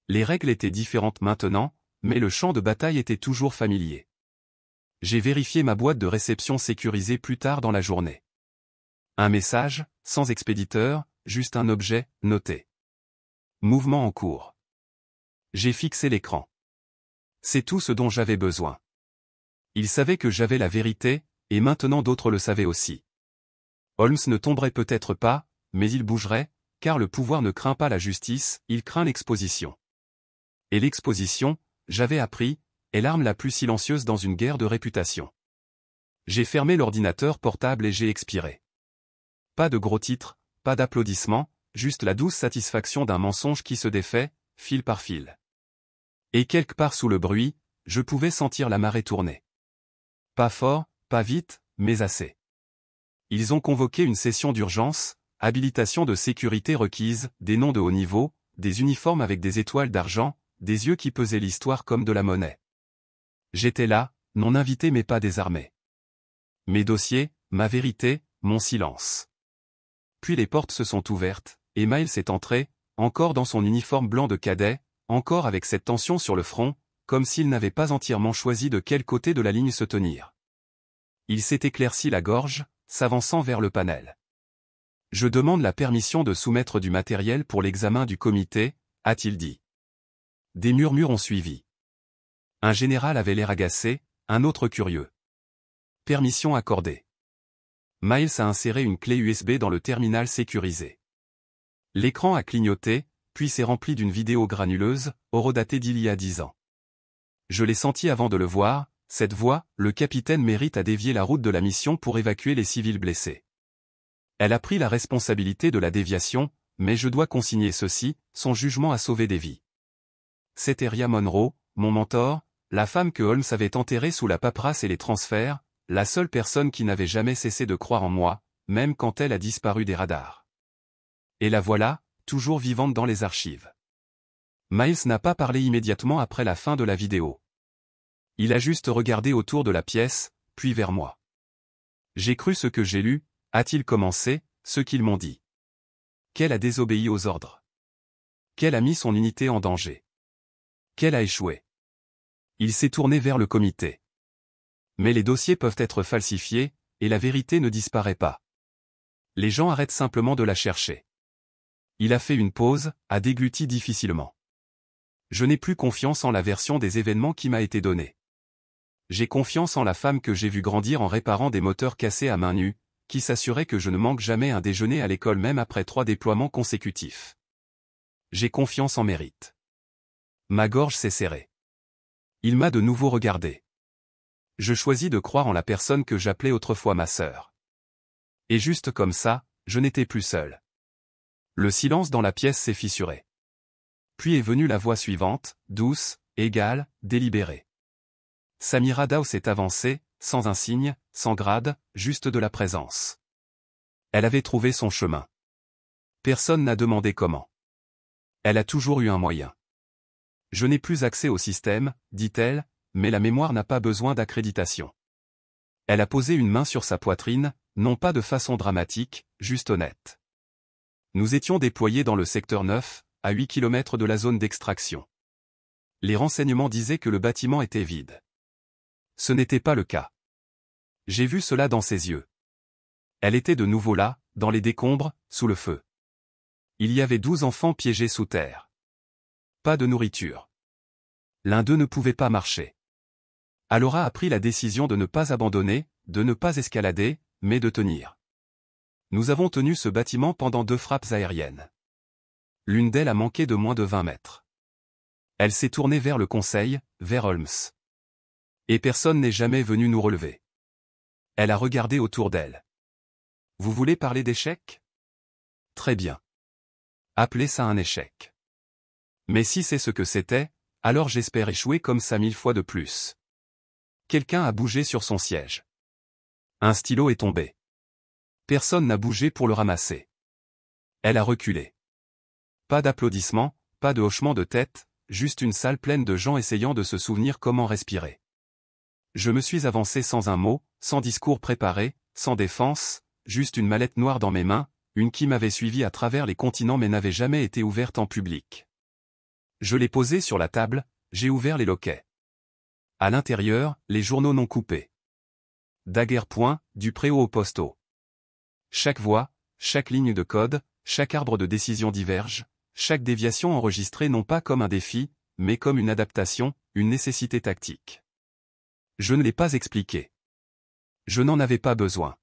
Les règles étaient différentes maintenant, mais le champ de bataille était toujours familier. J'ai vérifié ma boîte de réception sécurisée plus tard dans la journée. Un message, sans expéditeur, juste un objet, noté. Mouvement en cours. J'ai fixé l'écran. C'est tout ce dont j'avais besoin. Il savait que j'avais la vérité, et maintenant d'autres le savaient aussi. Holmes ne tomberait peut-être pas, mais il bougerait, car le pouvoir ne craint pas la justice, il craint l'exposition. Et l'exposition, j'avais appris, est l'arme la plus silencieuse dans une guerre de réputation. J'ai fermé l'ordinateur portable et j'ai expiré. Pas de gros titres, pas d'applaudissements, juste la douce satisfaction d'un mensonge qui se défait, fil par fil. Et quelque part sous le bruit, je pouvais sentir la marée tourner. Pas fort, pas vite, mais assez. Ils ont convoqué une session d'urgence, habilitation de sécurité requise, des noms de haut niveau, des uniformes avec des étoiles d'argent, des yeux qui pesaient l'histoire comme de la monnaie. J'étais là, non invité mais pas désarmé. Mes dossiers, ma vérité, mon silence. Puis les portes se sont ouvertes, et Miles est entré, encore dans son uniforme blanc de cadet, encore avec cette tension sur le front, comme s'il n'avait pas entièrement choisi de quel côté de la ligne se tenir. Il s'est éclairci la gorge, s'avançant vers le panel. Je demande la permission de soumettre du matériel pour l'examen du comité, a-t-il dit. Des murmures ont suivi. Un général avait l'air agacé, un autre curieux. Permission accordée. Miles a inséré une clé USB dans le terminal sécurisé. L'écran a clignoté, puis s'est rempli d'une vidéo granuleuse, horodatée d'il y a 10 ans. Je l'ai senti avant de le voir, cette voix, le capitaine mérite à dévier la route de la mission pour évacuer les civils blessés. Elle a pris la responsabilité de la déviation, mais je dois consigner ceci, son jugement a sauvé des vies. C'était Rhea Monroe, mon mentor, la femme que Holmes avait enterrée sous la paperasse et les transferts, la seule personne qui n'avait jamais cessé de croire en moi, même quand elle a disparu des radars. Et la voilà, toujours vivante dans les archives. Miles n'a pas parlé immédiatement après la fin de la vidéo. Il a juste regardé autour de la pièce, puis vers moi. J'ai cru ce que j'ai lu, a-t-il commencé, ce qu'ils m'ont dit. Qu'elle a désobéi aux ordres. Qu'elle a mis son unité en danger. Qu'elle a échoué. Il s'est tourné vers le comité. Mais les dossiers peuvent être falsifiés, et la vérité ne disparaît pas. Les gens arrêtent simplement de la chercher. Il a fait une pause, a dégluti difficilement. Je n'ai plus confiance en la version des événements qui m'a été donnée. J'ai confiance en la femme que j'ai vue grandir en réparant des moteurs cassés à main nue, qui s'assurait que je ne manque jamais un déjeuner à l'école même après 3 déploiements consécutifs. J'ai confiance en Mérite. Ma gorge s'est serrée. Il m'a de nouveau regardé. Je choisis de croire en la personne que j'appelais autrefois ma sœur. Et juste comme ça, je n'étais plus seul. Le silence dans la pièce s'est fissuré. Puis est venue la voix suivante, douce, égale, délibérée. Samira Dao s'est avancée, sans un signe, sans grade, juste de la présence. Elle avait trouvé son chemin. Personne n'a demandé comment. Elle a toujours eu un moyen. Je n'ai plus accès au système, dit-elle, mais la mémoire n'a pas besoin d'accréditation. Elle a posé une main sur sa poitrine, non pas de façon dramatique, juste honnête. Nous étions déployés dans le secteur 9, à 8 km de la zone d'extraction. Les renseignements disaient que le bâtiment était vide. Ce n'était pas le cas. J'ai vu cela dans ses yeux. Elle était de nouveau là, dans les décombres, sous le feu. Il y avait 12 enfants piégés sous terre. Pas de nourriture. L'un d'eux ne pouvait pas marcher. Alora a pris la décision de ne pas abandonner, de ne pas escalader, mais de tenir. Nous avons tenu ce bâtiment pendant 2 frappes aériennes. L'une d'elles a manqué de moins de 20 mètres. Elle s'est tournée vers le conseil, vers Holmes. Et personne n'est jamais venu nous relever. Elle a regardé autour d'elle. Vous voulez parler d'échec? Très bien. Appelez ça un échec. Mais si c'est ce que c'était, alors j'espère échouer comme ça 1000 fois de plus. Quelqu'un a bougé sur son siège. Un stylo est tombé. Personne n'a bougé pour le ramasser. Elle a reculé. Pas d'applaudissements, pas de hochement de tête, juste une salle pleine de gens essayant de se souvenir comment respirer. Je me suis avancé sans un mot, sans discours préparé, sans défense, juste une mallette noire dans mes mains, une qui m'avait suivi à travers les continents mais n'avait jamais été ouverte en public. Je l'ai posée sur la table, j'ai ouvert les loquets. À l'intérieur, les journaux non coupés. Daguerrepoint, du préau au posto. Chaque voix, chaque ligne de code, chaque arbre de décision diverge, chaque déviation enregistrée non pas comme un défi, mais comme une adaptation, une nécessité tactique. Je ne l'ai pas expliqué. Je n'en avais pas besoin.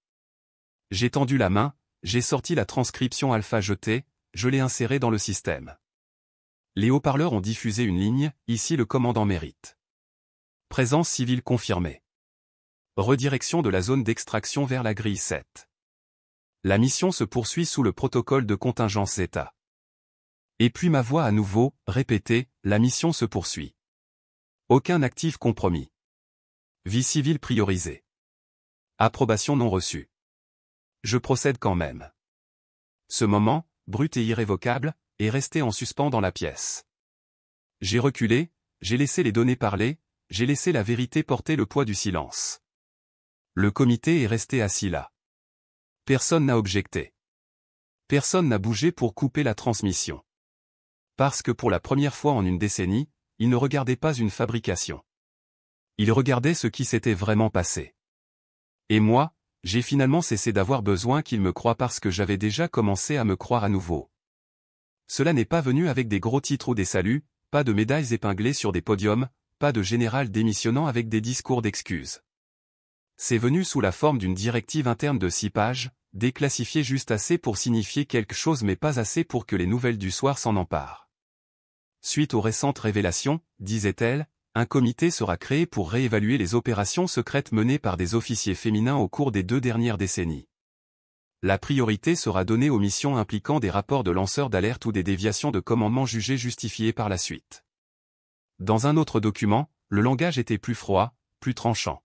J'ai tendu la main, j'ai sorti la transcription alpha jetée, je l'ai insérée dans le système. Les haut-parleurs ont diffusé une ligne, ici le commandant Mérite. Présence civile confirmée. Redirection de la zone d'extraction vers la grille 7. La mission se poursuit sous le protocole de contingence Zeta. Et puis ma voix à nouveau, répétée, la mission se poursuit. Aucun actif compromis. Vie civile priorisée. Approbation non reçue. Je procède quand même. Ce moment, brut et irrévocable, est resté en suspens dans la pièce. J'ai reculé, j'ai laissé les données parler, j'ai laissé la vérité porter le poids du silence. Le comité est resté assis là. Personne n'a objecté. Personne n'a bougé pour couper la transmission. Parce que pour la première fois en une décennie, il ne regardait pas une fabrication. Il regardait ce qui s'était vraiment passé. Et moi, j'ai finalement cessé d'avoir besoin qu'il me croie parce que j'avais déjà commencé à me croire à nouveau. Cela n'est pas venu avec des gros titres ou des saluts, pas de médailles épinglées sur des podiums, pas de général démissionnant avec des discours d'excuses. C'est venu sous la forme d'une directive interne de 6 pages, déclassifiée juste assez pour signifier quelque chose mais pas assez pour que les nouvelles du soir s'en emparent. Suite aux récentes révélations, disait-elle, un comité sera créé pour réévaluer les opérations secrètes menées par des officiers féminins au cours des 2 dernières décennies. La priorité sera donnée aux missions impliquant des rapports de lanceurs d'alerte ou des déviations de commandement jugées justifiées par la suite. Dans un autre document, le langage était plus froid, plus tranchant.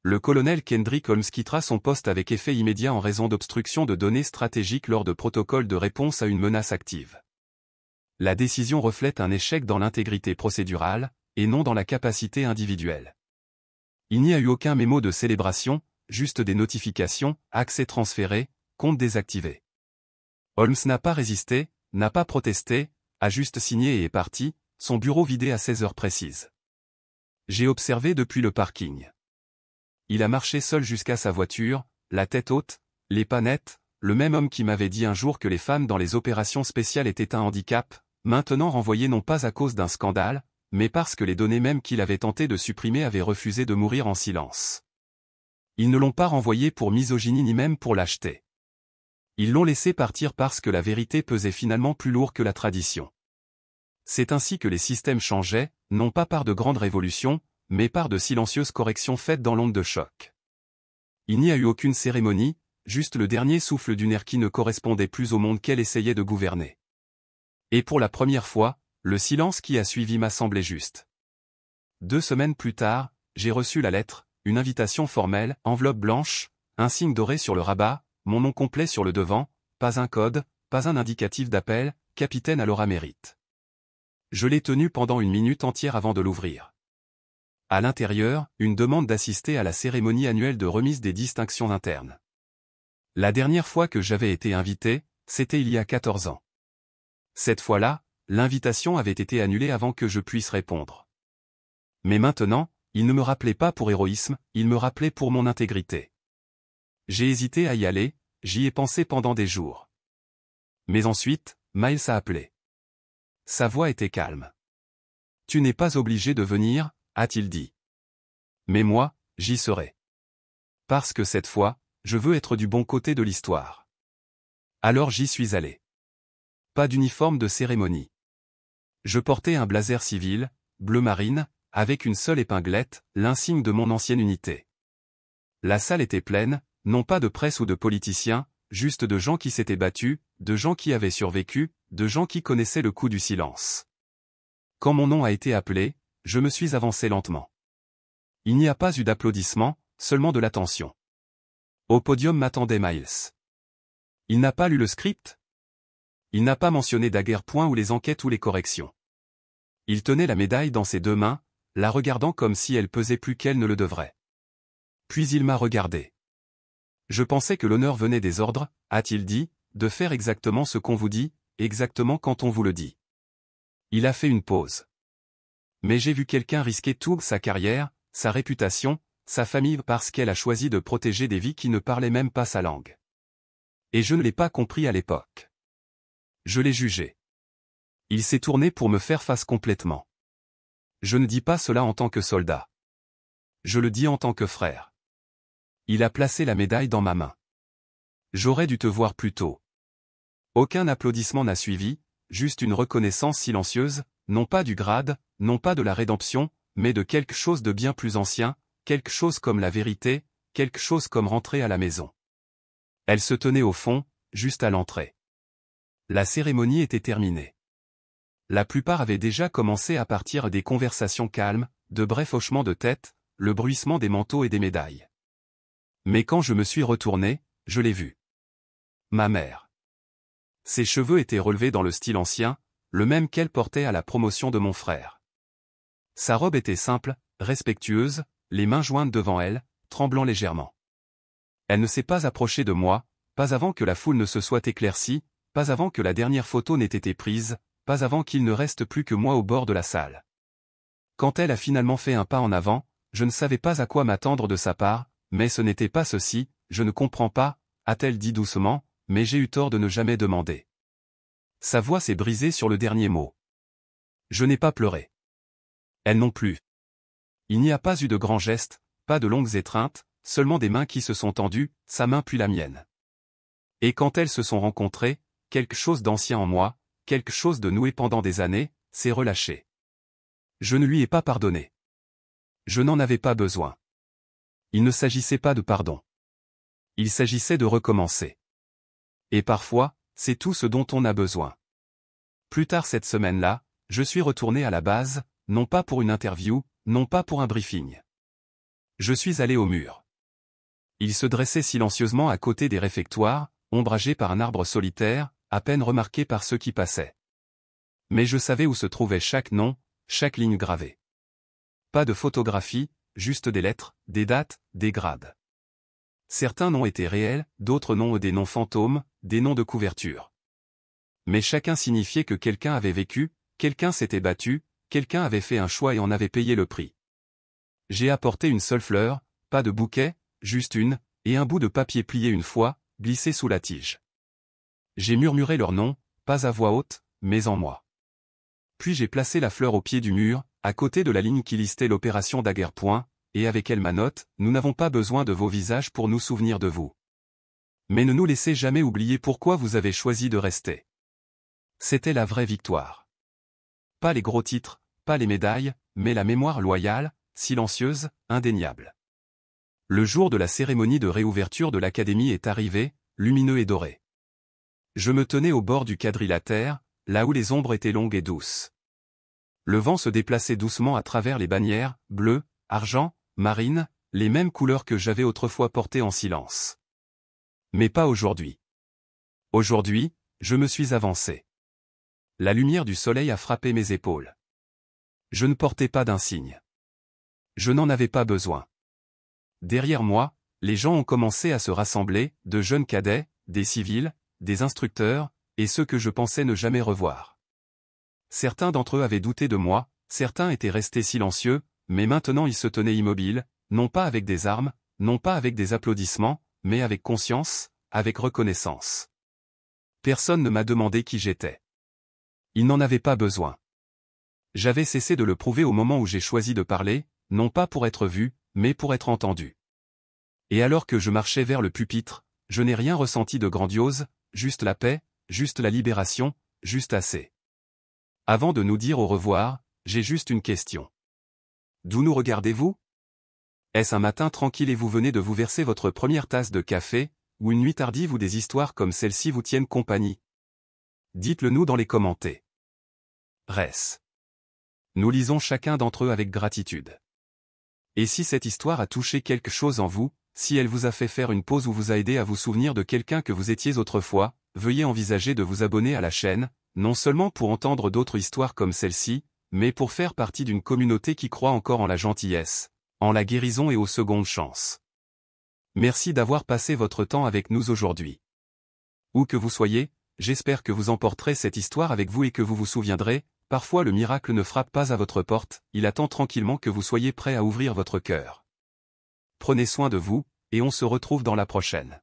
Le colonel Kendrick Holmes quittera son poste avec effet immédiat en raison d'obstruction de données stratégiques lors de protocoles de réponse à une menace active. La décision reflète un échec dans l'intégrité procédurale, et non dans la capacité individuelle. Il n'y a eu aucun mémo de célébration, juste des notifications, accès transféré, compte désactivé. Holmes n'a pas résisté, n'a pas protesté, a juste signé et est parti, son bureau vidé à 16 heures précises. J'ai observé depuis le parking. Il a marché seul jusqu'à sa voiture, la tête haute, les pas nets, le même homme qui m'avait dit un jour que les femmes dans les opérations spéciales étaient un handicap, maintenant renvoyé non pas à cause d'un scandale, mais parce que les données mêmes qu'il avait tenté de supprimer avaient refusé de mourir en silence. Ils ne l'ont pas renvoyé pour misogynie ni même pour lâcheté. Ils l'ont laissé partir parce que la vérité pesait finalement plus lourd que la tradition. C'est ainsi que les systèmes changeaient, non pas par de grandes révolutions, mais par de silencieuses corrections faites dans l'onde de choc. Il n'y a eu aucune cérémonie, juste le dernier souffle d'une ère qui ne correspondait plus au monde qu'elle essayait de gouverner. Et pour la première fois, le silence qui a suivi m'a semblé juste. 2 semaines plus tard, j'ai reçu la lettre, une invitation formelle, enveloppe blanche, un signe doré sur le rabat, mon nom complet sur le devant, pas un code, pas un indicatif d'appel, capitaine à Laura Mérite. Je l'ai tenu pendant 1 minute entière avant de l'ouvrir. À l'intérieur, une demande d'assister à la cérémonie annuelle de remise des distinctions internes. La dernière fois que j'avais été invité, c'était il y a 14 ans. Cette fois-là, l'invitation avait été annulée avant que je puisse répondre. Mais maintenant, il ne me rappelait pas pour héroïsme, il me rappelait pour mon intégrité. J'ai hésité à y aller, j'y ai pensé pendant des jours. Mais ensuite, Miles a appelé. Sa voix était calme. « Tu n'es pas obligé de venir », a-t-il dit. Mais moi, j'y serai. Parce que cette fois, je veux être du bon côté de l'histoire. Alors j'y suis allé. Pas d'uniforme de cérémonie. Je portais un blazer civil, bleu marine, avec une seule épinglette, l'insigne de mon ancienne unité. La salle était pleine, non pas de presse ou de politiciens, juste de gens qui s'étaient battus, de gens qui avaient survécu, de gens qui connaissaient le coup du silence. Quand mon nom a été appelé, je me suis avancé lentement. Il n'y a pas eu d'applaudissements, seulement de l'attention. Au podium m'attendait Miles. Il n'a pas lu le script? Il n'a pas mentionné daguerreotype ou les enquêtes ou les corrections. Il tenait la médaille dans ses 2 mains, la regardant comme si elle pesait plus qu'elle ne le devrait. Puis il m'a regardé. Je pensais que l'honneur venait des ordres, a-t-il dit, de faire exactement ce qu'on vous dit, exactement quand on vous le dit. Il a fait une pause. Mais j'ai vu quelqu'un risquer toute sa carrière, sa réputation, sa famille parce qu'elle a choisi de protéger des vies qui ne parlaient même pas sa langue. Et je ne l'ai pas compris à l'époque. Je l'ai jugé. Il s'est tourné pour me faire face complètement. Je ne dis pas cela en tant que soldat. Je le dis en tant que frère. Il a placé la médaille dans ma main. J'aurais dû te voir plus tôt. Aucun applaudissement n'a suivi, juste une reconnaissance silencieuse, non pas du grade, non pas de la rédemption, mais de quelque chose de bien plus ancien, quelque chose comme la vérité, quelque chose comme rentrer à la maison. Elle se tenait au fond, juste à l'entrée. La cérémonie était terminée. La plupart avaient déjà commencé à partir des conversations calmes, de brefs hochements de tête, le bruissement des manteaux et des médailles. Mais quand je me suis retourné, je l'ai vue. Ma mère. Ses cheveux étaient relevés dans le style ancien, le même qu'elle portait à la promotion de mon frère. Sa robe était simple, respectueuse, les mains jointes devant elle, tremblant légèrement. Elle ne s'est pas approchée de moi, pas avant que la foule ne se soit éclaircie, pas avant que la dernière photo n'ait été prise, pas avant qu'il ne reste plus que moi au bord de la salle. Quand elle a finalement fait un pas en avant, je ne savais pas à quoi m'attendre de sa part, mais ce n'était pas ceci, je ne comprends pas, a-t-elle dit doucement, mais j'ai eu tort de ne jamais demander. Sa voix s'est brisée sur le dernier mot. Je n'ai pas pleuré. Elle non plus. Il n'y a pas eu de grands gestes, pas de longues étreintes, seulement des mains qui se sont tendues, sa main puis la mienne. Et quand elles se sont rencontrées, quelque chose d'ancien en moi, quelque chose de noué pendant des années, s'est relâché. Je ne lui ai pas pardonné. Je n'en avais pas besoin. Il ne s'agissait pas de pardon. Il s'agissait de recommencer. Et parfois, c'est tout ce dont on a besoin. Plus tard cette semaine-là, je suis retourné à la base, non pas pour une interview, non pas pour un briefing. Je suis allé au mur. Il se dressait silencieusement à côté des réfectoires, ombragé par un arbre solitaire, à peine remarqué par ceux qui passaient. Mais je savais où se trouvait chaque nom, chaque ligne gravée. Pas de photographie, juste des lettres, des dates, des grades. Certains noms étaient réels, d'autres noms des noms fantômes, des noms de couverture. Mais chacun signifiait que quelqu'un avait vécu, quelqu'un s'était battu, quelqu'un avait fait un choix et en avait payé le prix. J'ai apporté une seule fleur, pas de bouquet, juste une, et un bout de papier plié une fois, glissé sous la tige. J'ai murmuré leur nom, pas à voix haute, mais en moi. Puis j'ai placé la fleur au pied du mur, à côté de la ligne qui listait l'opération Daguerrepoint, et avec elle ma note, nous n'avons pas besoin de vos visages pour nous souvenir de vous. Mais ne nous laissez jamais oublier pourquoi vous avez choisi de rester. C'était la vraie victoire. Pas les gros titres, pas les médailles, mais la mémoire loyale, silencieuse, indéniable. Le jour de la cérémonie de réouverture de l'académie est arrivé, lumineux et doré. Je me tenais au bord du quadrilatère, là où les ombres étaient longues et douces. Le vent se déplaçait doucement à travers les bannières, bleues, argent, marine, les mêmes couleurs que j'avais autrefois portées en silence. Mais pas aujourd'hui. Aujourd'hui, je me suis avancé. La lumière du soleil a frappé mes épaules. Je ne portais pas d'insigne. Je n'en avais pas besoin. Derrière moi, les gens ont commencé à se rassembler, de jeunes cadets, des civils, des instructeurs, et ceux que je pensais ne jamais revoir. Certains d'entre eux avaient douté de moi, certains étaient restés silencieux, mais maintenant ils se tenaient immobiles, non pas avec des armes, non pas avec des applaudissements, mais avec conscience, avec reconnaissance. Personne ne m'a demandé qui j'étais. Ils n'en avaient pas besoin. J'avais cessé de le prouver au moment où j'ai choisi de parler, non pas pour être vu, mais pour être entendu. Et alors que je marchais vers le pupitre, je n'ai rien ressenti de grandiose, juste la paix, juste la libération, juste assez. Avant de nous dire au revoir, j'ai juste une question. D'où nous regardez-vous? Est-ce un matin tranquille et vous venez de vous verser votre première tasse de café, ou une nuit tardive où des histoires comme celle-ci vous tiennent compagnie? Dites-le nous dans les commentaires. Res. Nous lisons chacun d'entre eux avec gratitude. Et si cette histoire a touché quelque chose en vous, si elle vous a fait faire une pause ou vous a aidé à vous souvenir de quelqu'un que vous étiez autrefois, veuillez envisager de vous abonner à la chaîne, non seulement pour entendre d'autres histoires comme celle-ci, mais pour faire partie d'une communauté qui croit encore en la gentillesse, en la guérison et aux secondes chances. Merci d'avoir passé votre temps avec nous aujourd'hui. Où que vous soyez, j'espère que vous emporterez cette histoire avec vous et que vous vous souviendrez, parfois le miracle ne frappe pas à votre porte, il attend tranquillement que vous soyez prêt à ouvrir votre cœur. Prenez soin de vous, et on se retrouve dans la prochaine.